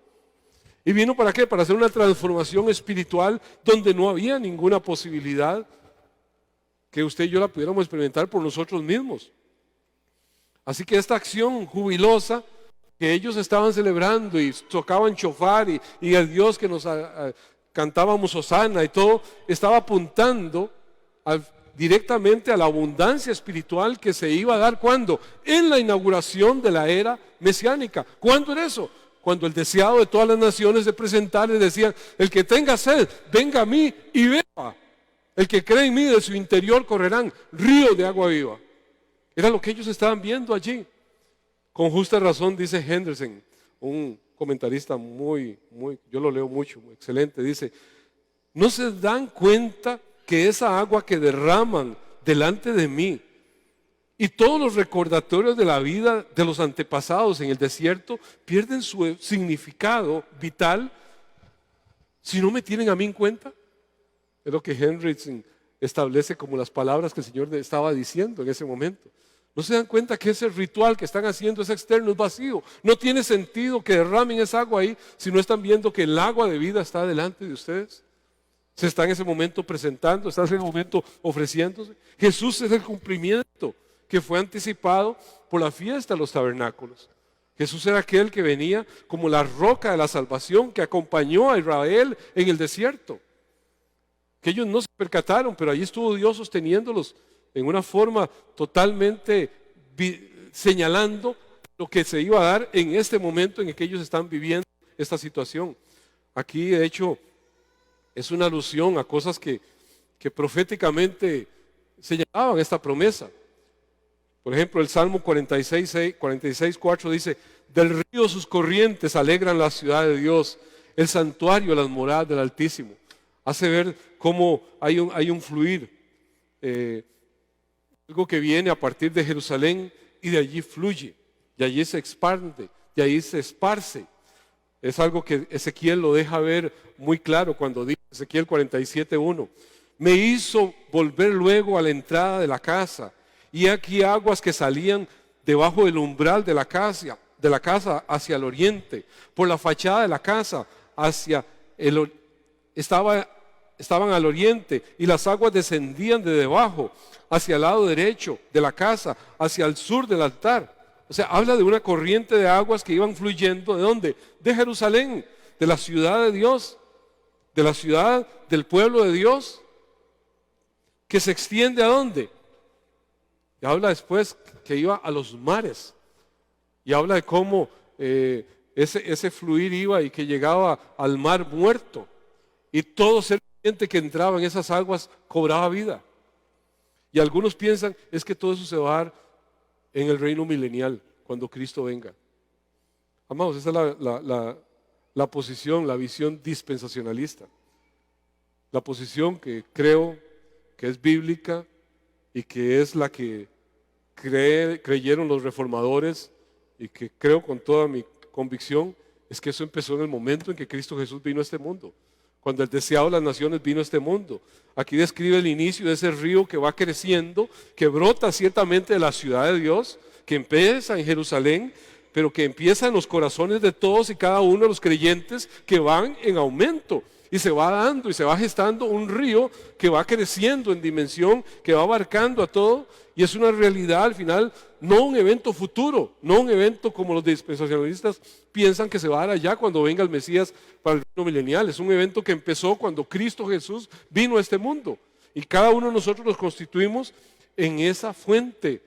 ¿Y vino para qué? Para hacer una transformación espiritual donde no había ninguna posibilidad que usted y yo la pudiéramos experimentar por nosotros mismos. Así que esta acción jubilosa que ellos estaban celebrando y tocaban shofar y el Dios que nos cantábamos Hosana y todo, estaba apuntando directamente a la abundancia espiritual que se iba a dar. ¿Cuándo? En la inauguración de la era mesiánica. ¿Cuándo era eso? Cuando el deseado de todas las naciones se presentara y decían, el que tenga sed, venga a mí y beba. El que cree en mí, de su interior correrán ríos de agua viva. Era lo que ellos estaban viendo allí. Con justa razón dice Henderson, un comentarista yo lo leo mucho, muy excelente, dice: ¿no se dan cuenta que esa agua que derraman delante de mí y todos los recordatorios de la vida de los antepasados en el desierto pierden su significado vital si no me tienen a mí en cuenta? Es lo que Henry establece como las palabras que el Señor estaba diciendo en ese momento. ¿No se dan cuenta que ese ritual que están haciendo es externo, es vacío? No tiene sentido que derramen esa agua ahí si no están viendo que el agua de vida está delante de ustedes. Se está en ese momento presentando, está en ese momento ofreciéndose. Jesús es el cumplimiento que fue anticipado por la fiesta de los tabernáculos. Jesús era aquel que venía como la roca de la salvación que acompañó a Israel en el desierto. Que ellos no se percataron, pero allí estuvo Dios sosteniéndolos en una forma totalmente señalando lo que se iba a dar en este momento en el que ellos están viviendo esta situación. Aquí, de hecho, es una alusión a cosas que proféticamente señalaban esta promesa. Por ejemplo, el Salmo 46:4 dice: del río sus corrientes alegran la ciudad de Dios, el santuario, las moradas del Altísimo. Hace ver cómo hay un fluir, algo que viene a partir de Jerusalén y de allí fluye, de allí se expande, de allí se esparce. Es algo que Ezequiel lo deja ver muy claro cuando dice, Ezequiel 47:1: me hizo volver luego a la entrada de la casa, y aquí aguas que salían debajo del umbral de la casa hacia el oriente, por la fachada de la casa hacia estaban al oriente, y las aguas descendían de debajo hacia el lado derecho de la casa, hacia el sur del altar. O sea, habla de una corriente de aguas que iban fluyendo, ¿de dónde? De Jerusalén, de la ciudad de Dios, de la ciudad del pueblo de Dios, que se extiende ¿a dónde? Y habla después que iba a los mares, y habla de cómo ese fluir iba y que llegaba al mar muerto, y todo ser viviente que entraba en esas aguas cobraba vida. Y algunos piensan, es que todo eso se va a dar en el reino milenial, cuando Cristo venga. Amados, esa es la posición, la visión dispensacionalista. La posición que creo que es bíblica y que es la que creyeron los reformadores, y que creo con toda mi convicción, es que eso empezó en el momento en que Cristo Jesús vino a este mundo. Cuando el deseado de las naciones vino a este mundo. Aquí describe el inicio de ese río que va creciendo, que brota ciertamente de la ciudad de Dios, que empieza en Jerusalén, pero que empieza en los corazones de todos y cada uno de los creyentes, que van en aumento. Y se va dando y se va gestando un río que va creciendo en dimensión, que va abarcando a todo, y es una realidad al final, no un evento futuro, no un evento como los dispensacionalistas piensan que se va a dar allá cuando venga el Mesías para el reino milenial. Es un evento que empezó cuando Cristo Jesús vino a este mundo, y cada uno de nosotros nos constituimos en esa fuente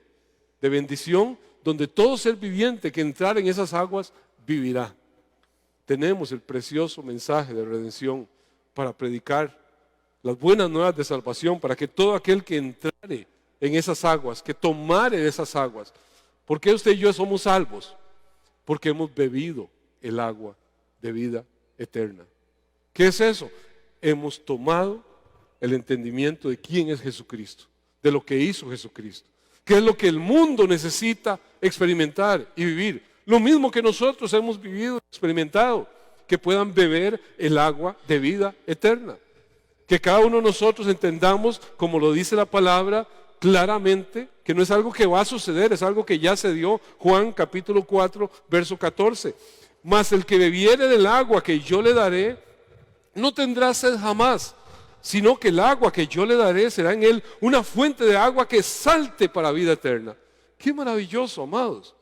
de bendición, donde todo ser viviente que entrar en esas aguas vivirá. Tenemos el precioso mensaje de redención para predicar las buenas nuevas de salvación, para que todo aquel que entrare en esas aguas, que tomare de esas aguas. ¿Por qué usted y yo somos salvos? Porque hemos bebido el agua de vida eterna. ¿Qué es eso? Hemos tomado el entendimiento de quién es Jesucristo, de lo que hizo Jesucristo, que es lo que el mundo necesita experimentar y vivir. Lo mismo que nosotros hemos vivido y experimentado, que puedan beber el agua de vida eterna. Que cada uno de nosotros entendamos, como lo dice la palabra claramente, que no es algo que va a suceder, es algo que ya se dio. Juan capítulo 4, verso 14. Mas el que bebiere del agua que yo le daré, no tendrá sed jamás, sino que el agua que yo le daré será en él una fuente de agua que salte para vida eterna. Qué maravilloso, amados,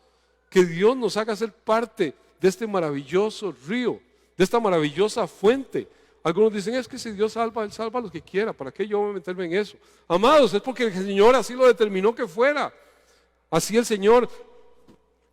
que Dios nos haga ser parte de este maravilloso río, de esta maravillosa fuente. Algunos dicen, es que si Dios salva, Él salva a los que quiera, ¿para qué yo voy a meterme en eso? Amados, es porque el Señor así lo determinó que fuera. Así el Señor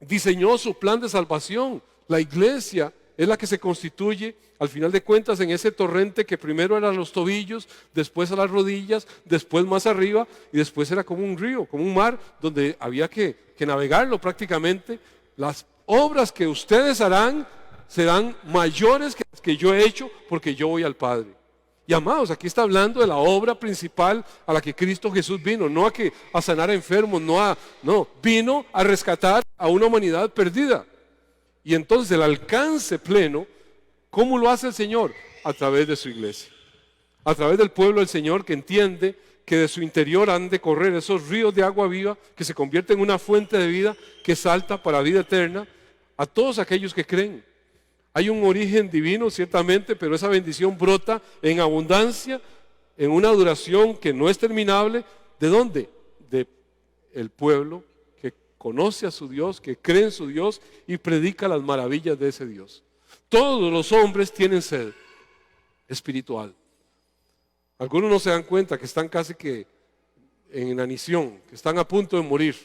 diseñó su plan de salvación. La iglesia es la que se constituye, al final de cuentas, en ese torrente que primero era a los tobillos, después a las rodillas, después más arriba, y después era como un río, como un mar, donde había que navegarlo prácticamente. Las obras que ustedes harán serán mayores que las que yo he hecho, porque yo voy al Padre. Y amados, aquí está hablando de la obra principal a la que Cristo Jesús vino, no a sanar a enfermos, no, vino a rescatar a una humanidad perdida. Y entonces el alcance pleno, ¿cómo lo hace el Señor? A través de su iglesia, a través del pueblo del Señor, que entiende que de su interior han de correr esos ríos de agua viva que se convierten en una fuente de vida que salta para vida eterna a todos aquellos que creen. Hay un origen divino, ciertamente, pero esa bendición brota en abundancia, en una duración que no es terminable. ¿De dónde? De el pueblo que conoce a su Dios, que cree en su Dios y predica las maravillas de ese Dios. Todos los hombres tienen sed espiritual. Algunos no se dan cuenta que están casi que en inanición, que están a punto de morir.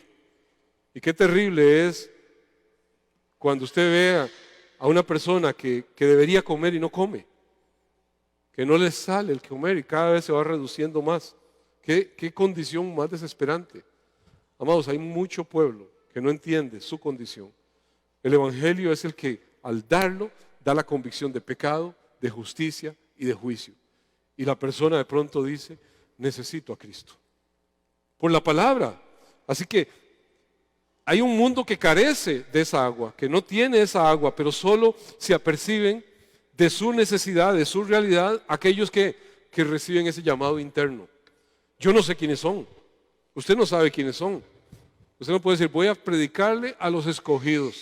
Y qué terrible es cuando usted vea a una persona que debería comer y no come, que no le sale el comer y cada vez se va reduciendo más. Qué condición más desesperante. Amados, hay mucho pueblo que no entiende su condición. El Evangelio es el que al darlo da la convicción de pecado, de justicia y de juicio. Y la persona de pronto dice, necesito a Cristo. Por la palabra. Así que hay un mundo que carece de esa agua, que no tiene esa agua, pero solo se aperciben de su necesidad, de su realidad, aquellos que reciben ese llamado interno. Yo no sé quiénes son. Usted no sabe quiénes son. Usted no puede decir, voy a predicarle a los escogidos.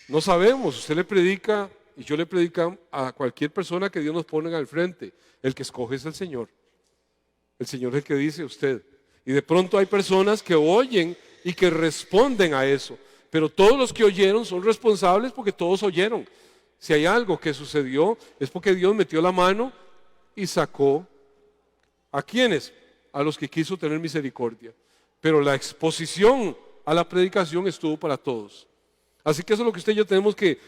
No sabemos. Usted le predica y yo le predico a cualquier persona que Dios nos pone al frente. El que escoge es el Señor. El Señor es el que dice usted. Y de pronto hay personas que oyen y que responden a eso. Pero todos los que oyeron son responsables porque todos oyeron. Si hay algo que sucedió es porque Dios metió la mano y sacó ¿a quiénes? A los que quiso tener misericordia. Pero la exposición a la predicación estuvo para todos. Así que eso es lo que usted y yo tenemos que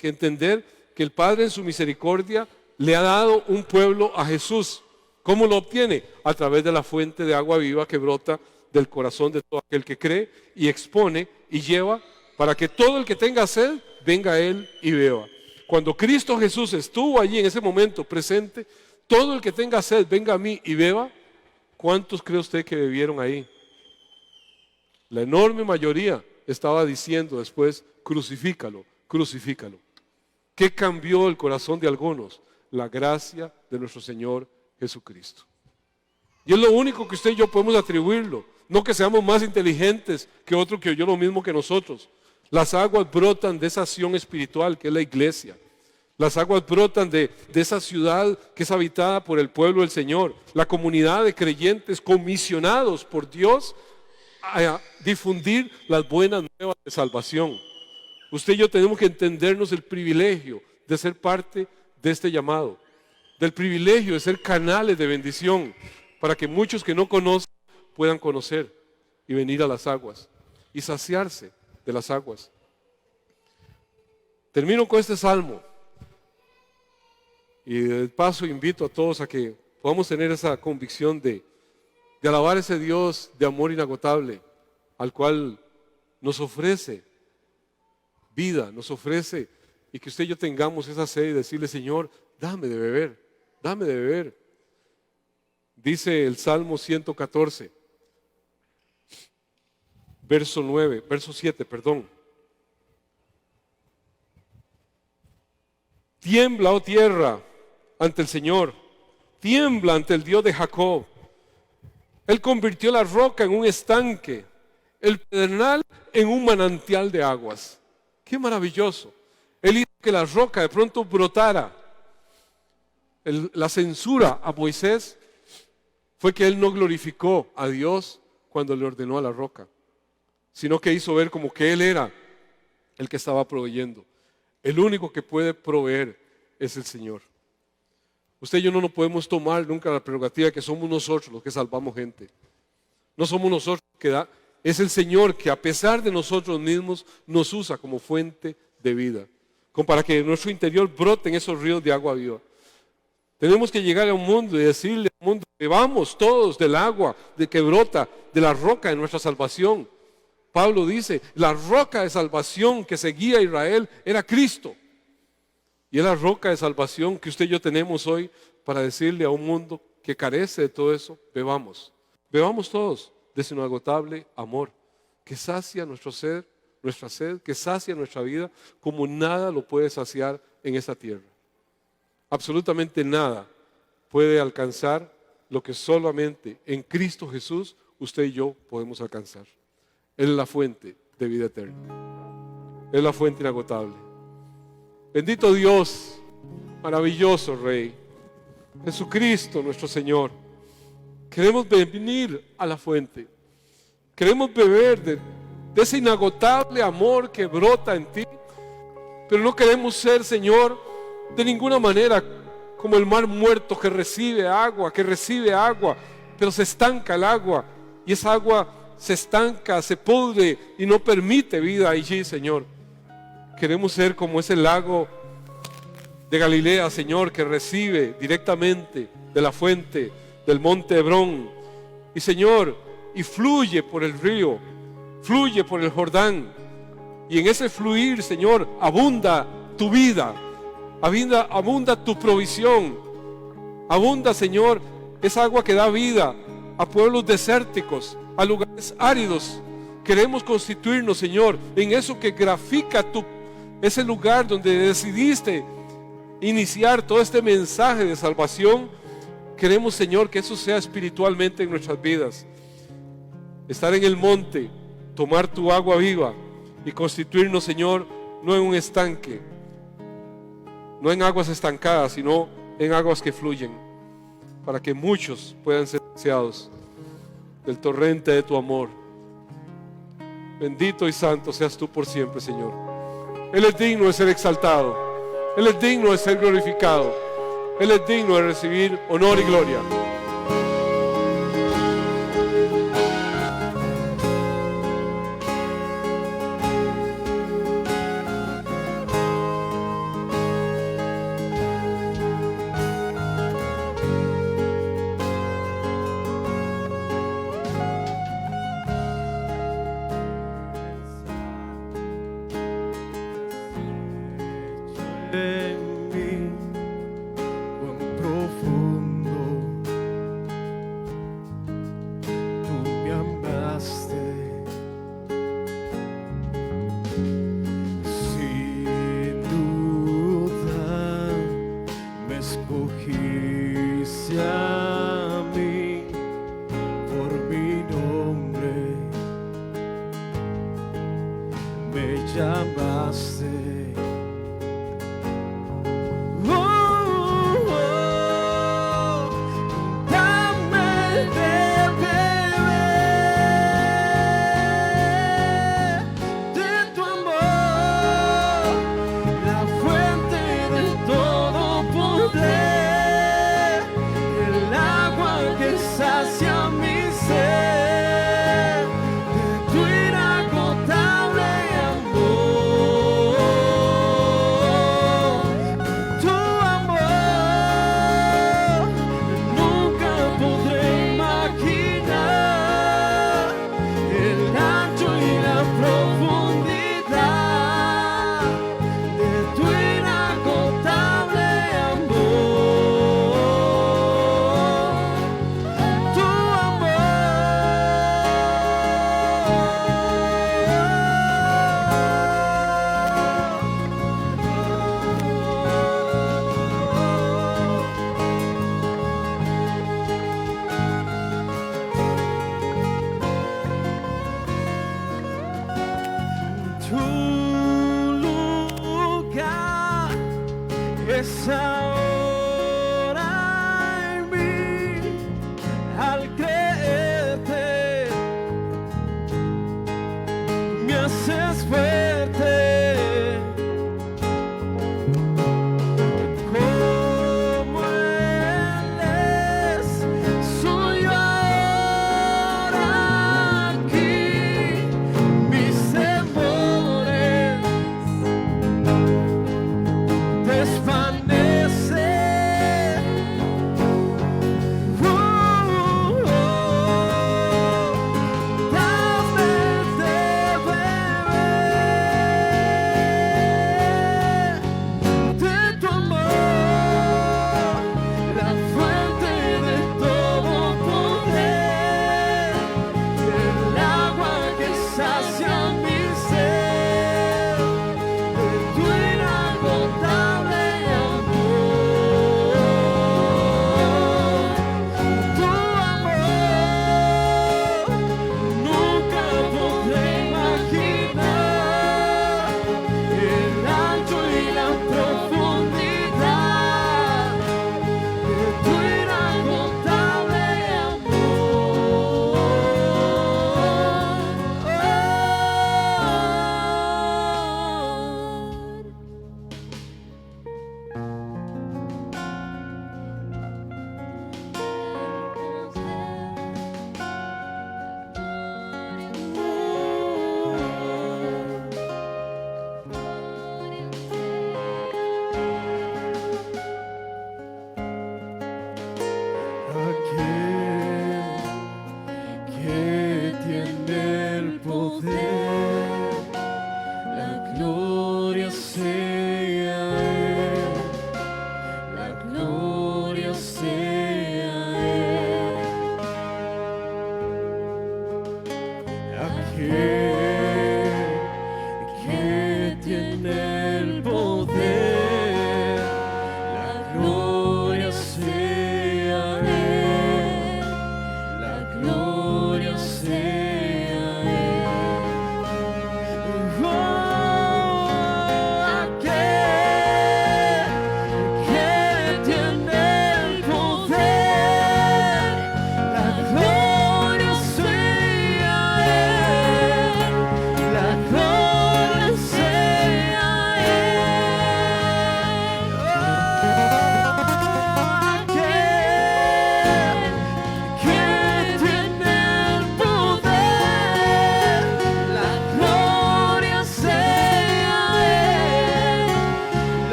entender, que el Padre en su misericordia le ha dado un pueblo a Jesús. ¿Cómo lo obtiene? A través de la fuente de agua viva que brota del corazón de todo aquel que cree y expone y lleva para que todo el que tenga sed venga a Él y beba. Cuando Cristo Jesús estuvo allí en ese momento presente, todo el que tenga sed venga a mí y beba. ¿Cuántos cree usted que bebieron ahí? La enorme mayoría estaba diciendo después, crucifícalo, crucifícalo. ¿Qué cambió el corazón de algunos? La gracia de nuestro Señor Jesucristo. Y es lo único que usted y yo podemos atribuirlo. No que seamos más inteligentes que otro que oyó lo mismo que nosotros. Las aguas brotan de esa acción espiritual que es la iglesia. Las aguas brotan de esa ciudad que es habitada por el pueblo del Señor. La comunidad de creyentes comisionados por Dios a difundir las buenas nuevas de salvación. Usted y yo tenemos que entendernos el privilegio de ser parte de este llamado. Del privilegio de ser canales de bendición para que muchos que no conocen puedan conocer y venir a las aguas y saciarse de las aguas. Termino con este salmo y de paso invito a todos a que podamos tener esa convicción de alabar a ese Dios de amor inagotable al cual nos ofrece vida, nos ofrece, y que usted y yo tengamos esa sed y decirle, Señor, dame de beber, dame de beber. Dice el Salmo 114, verso 7, perdón. Tiembla, oh tierra, ante el Señor, tiembla ante el Dios de Jacob. Él convirtió la roca en un estanque, el pedernal en un manantial de aguas. ¡Qué maravilloso! Él hizo que la roca de pronto brotara. La censura a Moisés fue que él no glorificó a Dios cuando le ordenó a la roca, sino que hizo ver como que él era el que estaba proveyendo. El único que puede proveer es el Señor. Usted y yo no nos podemos tomar nunca la prerrogativa de que somos nosotros los que salvamos gente. No somos nosotros que da. Es el Señor que a pesar de nosotros mismos nos usa como fuente de vida, como para que en nuestro interior broten esos ríos de agua viva. Tenemos que llegar a un mundo y decirle al mundo, bebamos todos del agua de que brota de la roca de nuestra salvación, Pablo dice, la roca de salvación que seguía a Israel era Cristo. Y es la roca de salvación que usted y yo tenemos hoy para decirle a un mundo que carece de todo eso, bebamos. Bebamos todos de su inagotable amor, que sacia nuestro ser, nuestra sed, que sacia nuestra vida como nada lo puede saciar en esta tierra. Absolutamente nada puede alcanzar lo que solamente en Cristo Jesús usted y yo podemos alcanzar. Él es la fuente de vida eterna. Es la fuente inagotable. Bendito Dios, maravilloso Rey, Jesucristo nuestro Señor. Queremos venir a la fuente. Queremos beber de ese inagotable amor que brota en ti. Pero no queremos ser, Señor, de ninguna manera como el mar muerto que recibe agua, pero se estanca el agua. Y esa agua se estanca, se pudre y no permite vida allí, Señor. Queremos ser como ese lago de Galilea, Señor, que recibe directamente de la fuente del monte Hebrón. Y Señor, y fluye por el río, fluye por el Jordán. Y en ese fluir, Señor, abunda tu vida, abunda tu provisión. Abunda, Señor, esa agua que da vida a pueblos desérticos, a lugares áridos. Queremos constituirnos, Señor, en eso que grafica ese lugar donde decidiste iniciar todo este mensaje de salvación. Queremos, Señor, que eso sea espiritualmente en nuestras vidas. Estar en el monte, tomar tu agua viva y constituirnos, Señor, no en un estanque, no en aguas estancadas, sino en aguas que fluyen, para que muchos puedan ser saciados del torrente de tu amor. Bendito y santo seas tú por siempre, Señor. Él es digno de ser exaltado, Él es digno de ser glorificado, Él es digno de recibir honor y gloria. En mí, cuán profundo tú me amaste, sin duda me escogiste a mí por mi nombre, me llamaste.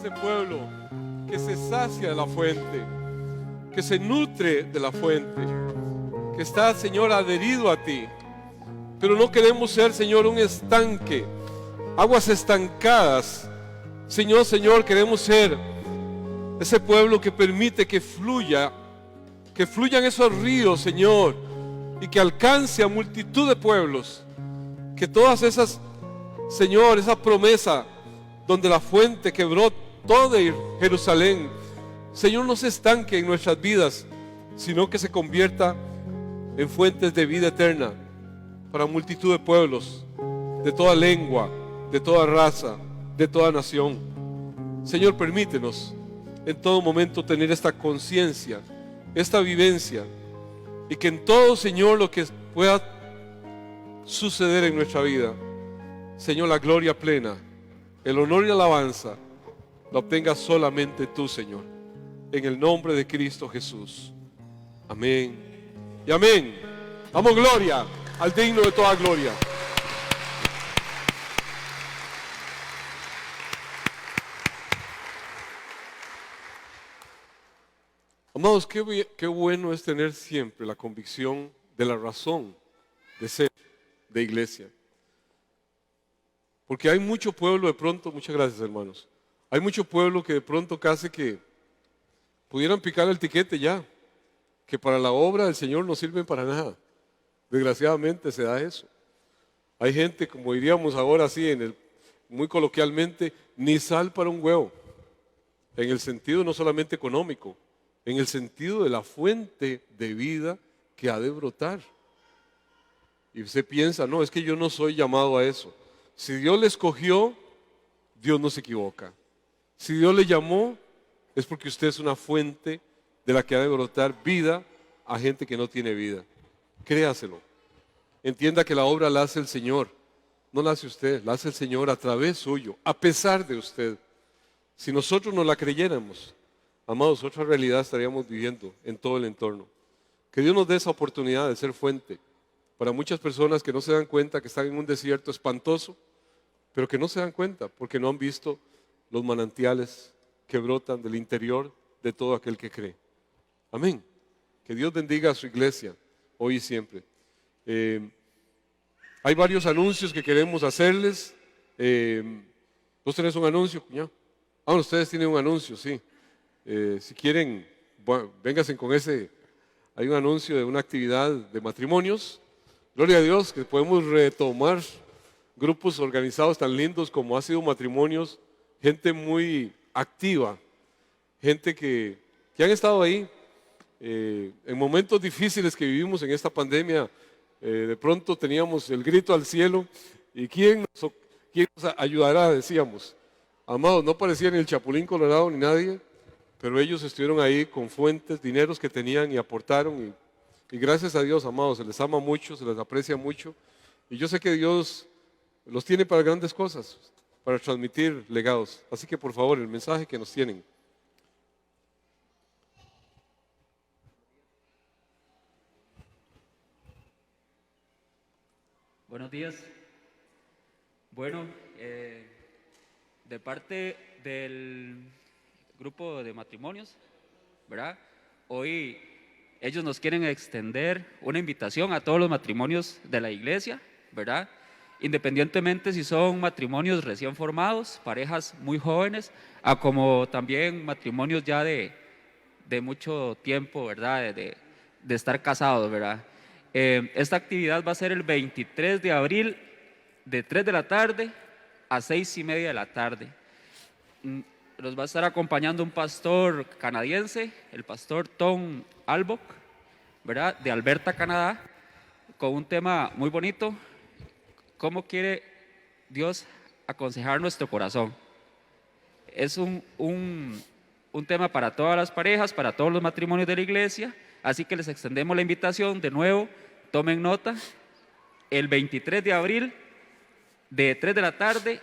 ese pueblo que se sacia de la fuente, que se nutre de la fuente, que está, Señor, adherido a ti. Pero no queremos ser, Señor, un estanque, aguas estancadas. Señor, queremos ser ese pueblo que permite que fluyan esos ríos, Señor, y que alcance a multitud de pueblos. Que todas esas, Señor, esa promesa donde la fuente que brotó de Jerusalén, Señor, no se estanque en nuestras vidas, sino que se convierta en fuentes de vida eterna para multitud de pueblos, de toda lengua, de toda raza, de toda nación. Señor, permítenos en todo momento tener esta conciencia, esta vivencia, y que en todo, Señor, lo que pueda suceder en nuestra vida, Señor, la gloria plena, el honor y la alabanza, la obtenga solamente tú, Señor, en el nombre de Cristo Jesús. Amén y amén. Damos gloria al digno de toda gloria. Amados, qué bueno es tener siempre la convicción de la razón de ser de iglesia. Porque hay mucho pueblo de pronto, muchas gracias hermanos, hay mucho pueblo que de pronto casi que pudieran picar el tiquete ya, que para la obra del Señor no sirven para nada. Desgraciadamente se da eso. Hay gente, como diríamos ahora así, muy coloquialmente, ni sal para un huevo, en el sentido no solamente económico, en el sentido de la fuente de vida que ha de brotar. Y usted piensa, no, es que yo no soy llamado a eso. Si Dios le escogió, Dios no se equivoca. Si Dios le llamó, es porque usted es una fuente de la que ha de brotar vida a gente que no tiene vida. Créaselo. Entienda que la obra la hace el Señor. No la hace usted, la hace el Señor a través suyo, a pesar de usted. Si nosotros no la creyéramos, amados, otra realidad estaríamos viviendo en todo el entorno. Que Dios nos dé esa oportunidad de ser fuente para muchas personas que no se dan cuenta que están en un desierto espantoso, pero que no se dan cuenta porque no han visto los manantiales que brotan del interior de todo aquel que cree. Amén. Que Dios bendiga a su iglesia hoy y siempre. Hay varios anuncios que queremos hacerles. ¿Vos tenés un anuncio, cuñado? Ah, ustedes tienen un anuncio, sí. Si quieren, bueno, vénganse con ese. Hay un anuncio de una actividad de matrimonios. Gloria a Dios que podemos retomar grupos organizados tan lindos como ha sido matrimonios, gente muy activa, gente que han estado ahí en momentos difíciles que vivimos en esta pandemia. De pronto teníamos el grito al cielo y ¿quién nos ayudará? Decíamos. Amados, no parecía ni el Chapulín Colorado ni nadie, pero ellos estuvieron ahí con fuentes, dineros que tenían y aportaron y gracias a Dios, amados, se les ama mucho, se les aprecia mucho y yo sé que Dios los tiene para grandes cosas, para transmitir legados. Así que por favor, el mensaje que nos tienen. Buenos días. Bueno, de parte del grupo de matrimonios, ¿verdad? Hoy ellos nos quieren extender una invitación a todos los matrimonios de la iglesia, ¿verdad? Independientemente si son matrimonios recién formados, parejas muy jóvenes, a como también matrimonios ya de mucho tiempo, ¿verdad? De estar casados, ¿verdad? Esta actividad va a ser el 23 de abril de 3 de la tarde a 6:30 de la tarde. Los va a estar acompañando un pastor canadiense, el pastor Tom Albock, ¿verdad? De Alberta, Canadá, con un tema muy bonito: ¿cómo quiere Dios aconsejar nuestro corazón? Es un tema para todas las parejas, para todos los matrimonios de la iglesia, así que les extendemos la invitación de nuevo. Tomen nota, el 23 de abril de 3 de la tarde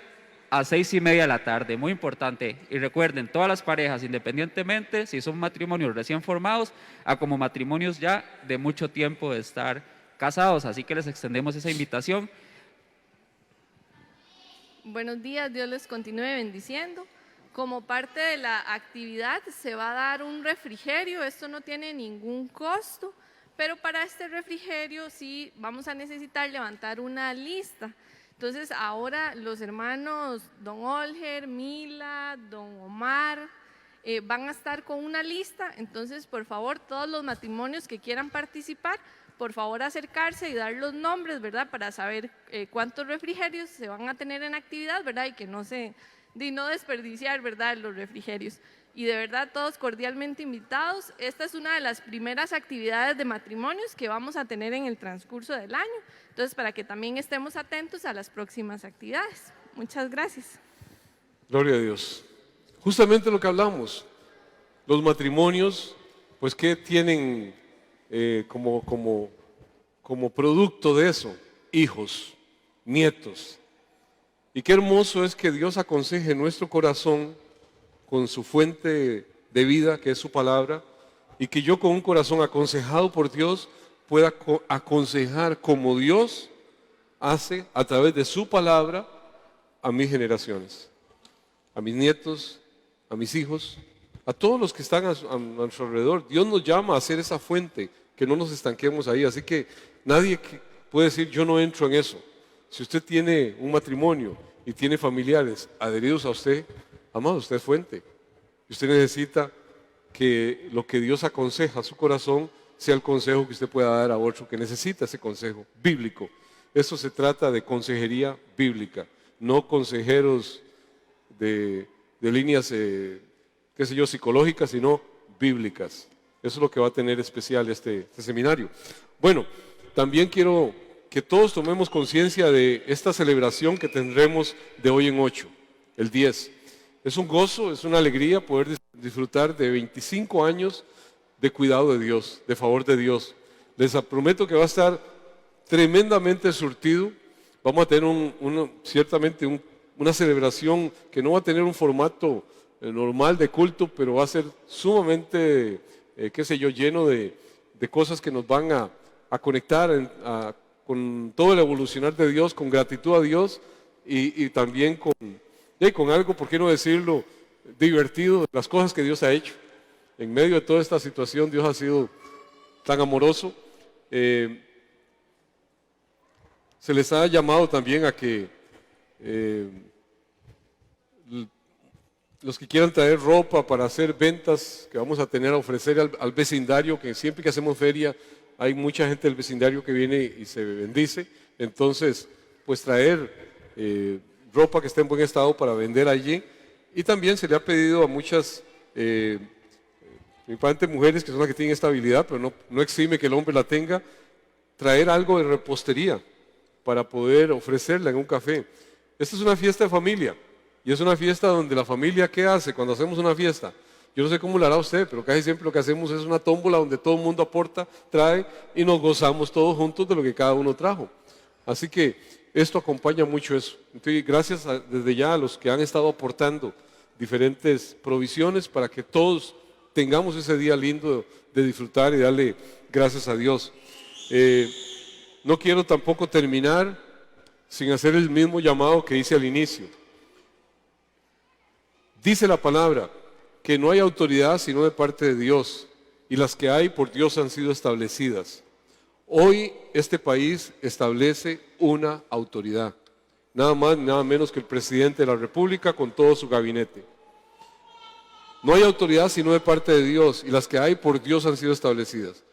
a 6:30 de la tarde, muy importante. Y recuerden, todas las parejas, independientemente si son matrimonios recién formados a como matrimonios ya de mucho tiempo de estar casados, así que les extendemos esa invitación. Buenos días, Dios les continúe bendiciendo. Como parte de la actividad se va a dar un refrigerio, esto no tiene ningún costo, pero para este refrigerio sí vamos a necesitar levantar una lista. Entonces ahora los hermanos Don Olger, Mila, Don Omar van a estar con una lista. Entonces por favor todos los matrimonios que quieran participar, por favor acercarse y dar los nombres, ¿verdad? Para saber cuántos refrigerios se van a tener en actividad, ¿verdad? Y que no desperdiciar, ¿verdad?, los refrigerios. Y de verdad todos cordialmente invitados. Esta es una de las primeras actividades de matrimonios que vamos a tener en el transcurso del año. Entonces, para que también estemos atentos a las próximas actividades. Muchas gracias. Gloria a Dios. Justamente lo que hablamos, los matrimonios, pues ¿qué tienen como producto de eso? Hijos, nietos. Y qué hermoso es que Dios aconseje nuestro corazón con su fuente de vida, que es su palabra, y que yo con un corazón aconsejado por Dios pueda aconsejar como Dios hace a través de su palabra a mis generaciones, a mis nietos, a mis hijos, a todos los que están a nuestro alrededor. Dios nos llama a ser esa fuente, que no nos estanquemos ahí. Así que nadie puede decir yo no entro en eso. Si usted tiene un matrimonio y tiene familiares adheridos a usted, amado, usted es fuente. Y usted necesita que lo que Dios aconseja a su corazón sea el consejo que usted pueda dar a otro que necesita ese consejo bíblico. Esto se trata de consejería bíblica, no consejeros de líneas, qué sé yo, psicológicas, sino bíblicas. Eso es lo que va a tener especial este seminario. Bueno, también quiero que todos tomemos conciencia de esta celebración que tendremos de hoy en 8, el 10. Es un gozo, es una alegría poder disfrutar de 25 años de cuidado de Dios, de favor de Dios. Les prometo que va a estar tremendamente surtido. Vamos a tener ciertamente una celebración que no va a tener un formato normal de culto, pero va a ser sumamente, qué sé yo, lleno de cosas que nos van a conectar con todo el evolucionar de Dios, con gratitud a Dios y también con algo, ¿por qué no decirlo?, divertido, de las cosas que Dios ha hecho. En medio de toda esta situación, Dios ha sido tan amoroso. Se les ha llamado también a que los que quieran traer ropa para hacer ventas que vamos a tener a ofrecer al vecindario, que siempre que hacemos feria hay mucha gente del vecindario que viene y se bendice. Entonces, pues traer ropa que esté en buen estado para vender allí. Y también se le ha pedido a muchas, principalmente mujeres que son las que tienen esta habilidad, pero no exime que el hombre la tenga, traer algo de repostería para poder ofrecerla en un café. Esta es una fiesta de familia y es una fiesta donde la familia, ¿qué hace cuando hacemos una fiesta? Yo no sé cómo lo hará usted, pero casi siempre lo que hacemos es una tómbola donde todo el mundo aporta, trae y nos gozamos todos juntos de lo que cada uno trajo. Así que esto acompaña mucho eso. Entonces, gracias desde ya a los que han estado aportando diferentes provisiones para que todos tengamos ese día lindo de disfrutar y darle gracias a Dios. No quiero tampoco terminar sin hacer el mismo llamado que hice al inicio. Dice la palabra que no hay autoridad sino de parte de Dios, y las que hay por Dios han sido establecidas. Hoy este país establece una autoridad, nada más ni nada menos que el presidente de la República con todo su gabinete. No hay autoridad sino de parte de Dios, y las que hay por Dios han sido establecidas.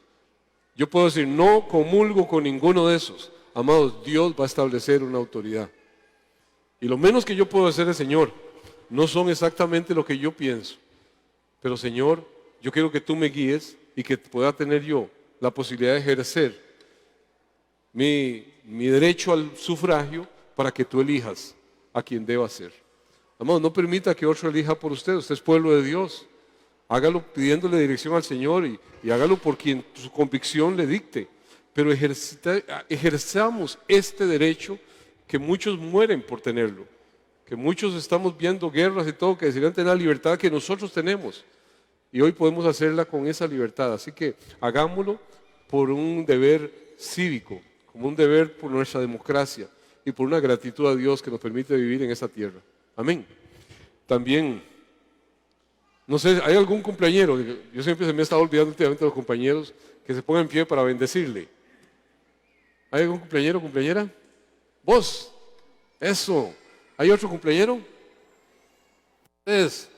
Yo puedo decir, no comulgo con ninguno de esos. Amados, Dios va a establecer una autoridad. Y lo menos que yo puedo hacer es, Señor, no son exactamente lo que yo pienso, pero Señor, yo quiero que tú me guíes y que pueda tener yo la posibilidad de ejercer mi derecho al sufragio para que tú elijas a quien deba ser. Amado, no permita que otro elija por usted. Usted es pueblo de Dios. Hágalo pidiéndole dirección al Señor y hágalo por quien su convicción le dicte. Pero ejerzamos este derecho que muchos mueren por tenerlo. Que muchos estamos viendo guerras y todo, que desearían tener la libertad que nosotros tenemos. Y hoy podemos hacerla con esa libertad. Así que hagámoslo por un deber cívico, como un deber por nuestra democracia y por una gratitud a Dios que nos permite vivir en esta tierra. Amén. También No sé, ¿hay algún cumpleañero? Yo siempre se me he estado olvidando últimamente los compañeros que se pongan en pie para bendecirle. ¿Hay algún cumpleañero, cumpleañera? ¿Vos? Eso. ¿Hay otro cumpleañero? Ustedes.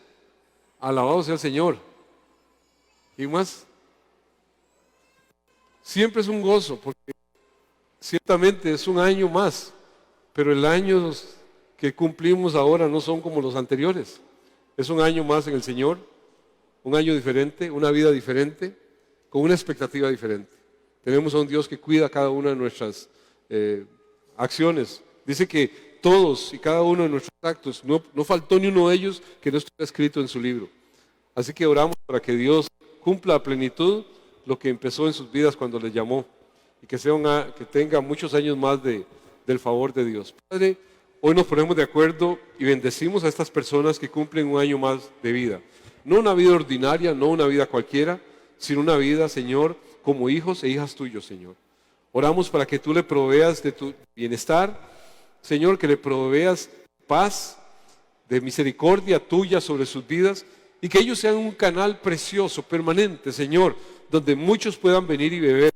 Alabado sea el Señor. ¿Y más? Siempre es un gozo, porque ciertamente es un año más, pero el año que cumplimos ahora no son como los anteriores. Es un año más en el Señor, un año diferente, una vida diferente, con una expectativa diferente. Tenemos a un Dios que cuida cada una de nuestras acciones. Dice que todos y cada uno de nuestros actos, no faltó ni uno de ellos que no estuviera escrito en su libro. Así que oramos para que Dios cumpla a plenitud lo que empezó en sus vidas cuando les llamó y que tenga muchos años más del favor de Dios. Padre, hoy nos ponemos de acuerdo y bendecimos a estas personas que cumplen un año más de vida. No una vida ordinaria, no una vida cualquiera, sino una vida, Señor, como hijos e hijas tuyos, Señor. Oramos para que tú le proveas de tu bienestar, Señor, que le proveas paz, de misericordia tuya sobre sus vidas y que ellos sean un canal precioso, permanente, Señor, donde muchos puedan venir y beber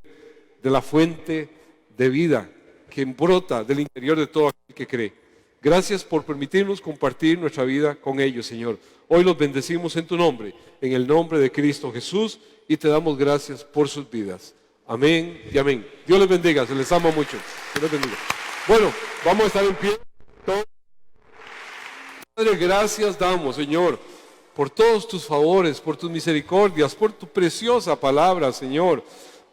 de la fuente de vida que brota del interior de todo aquel que cree. Gracias por permitirnos compartir nuestra vida con ellos, Señor. Hoy los bendecimos en tu nombre, en el nombre de Cristo Jesús, y te damos gracias por sus vidas. Amén y amén. Dios les bendiga, se les ama mucho. Dios les bendiga. Bueno, vamos a estar en pie. Padre, gracias damos, Señor, por todos tus favores, por tus misericordias, por tu preciosa palabra, Señor,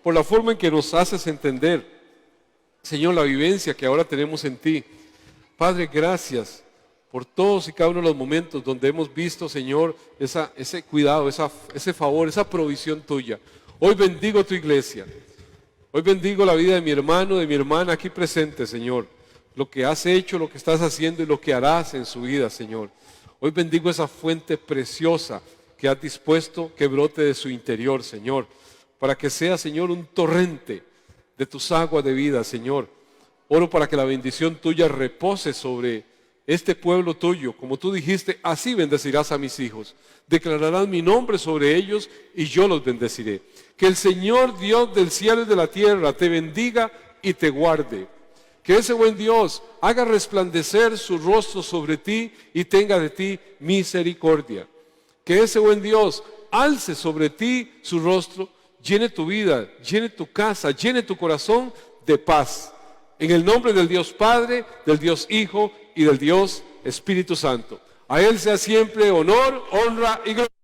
por la forma en que nos haces entender, Señor, la vivencia que ahora tenemos en ti. Padre, gracias por todos y cada uno de los momentos donde hemos visto, Señor, ese cuidado, ese favor, esa provisión tuya. Hoy bendigo tu iglesia. Hoy bendigo la vida de mi hermano, de mi hermana aquí presente, Señor. Lo que has hecho, lo que estás haciendo y lo que harás en su vida, Señor. Hoy bendigo esa fuente preciosa que has dispuesto que brote de su interior, Señor. Para que sea, Señor, un torrente de tus aguas de vida, Señor. Oro para que la bendición tuya repose sobre este pueblo tuyo. Como tú dijiste, así bendecirás a mis hijos. Declararás mi nombre sobre ellos y yo los bendeciré. Que el Señor Dios del cielo y de la tierra te bendiga y te guarde. Que ese buen Dios haga resplandecer su rostro sobre ti y tenga de ti misericordia. Que ese buen Dios alce sobre ti su rostro, llene tu vida, llene tu casa, llene tu corazón de paz. En el nombre del Dios Padre, del Dios Hijo y del Dios Espíritu Santo. A Él sea siempre honor, honra y gloria.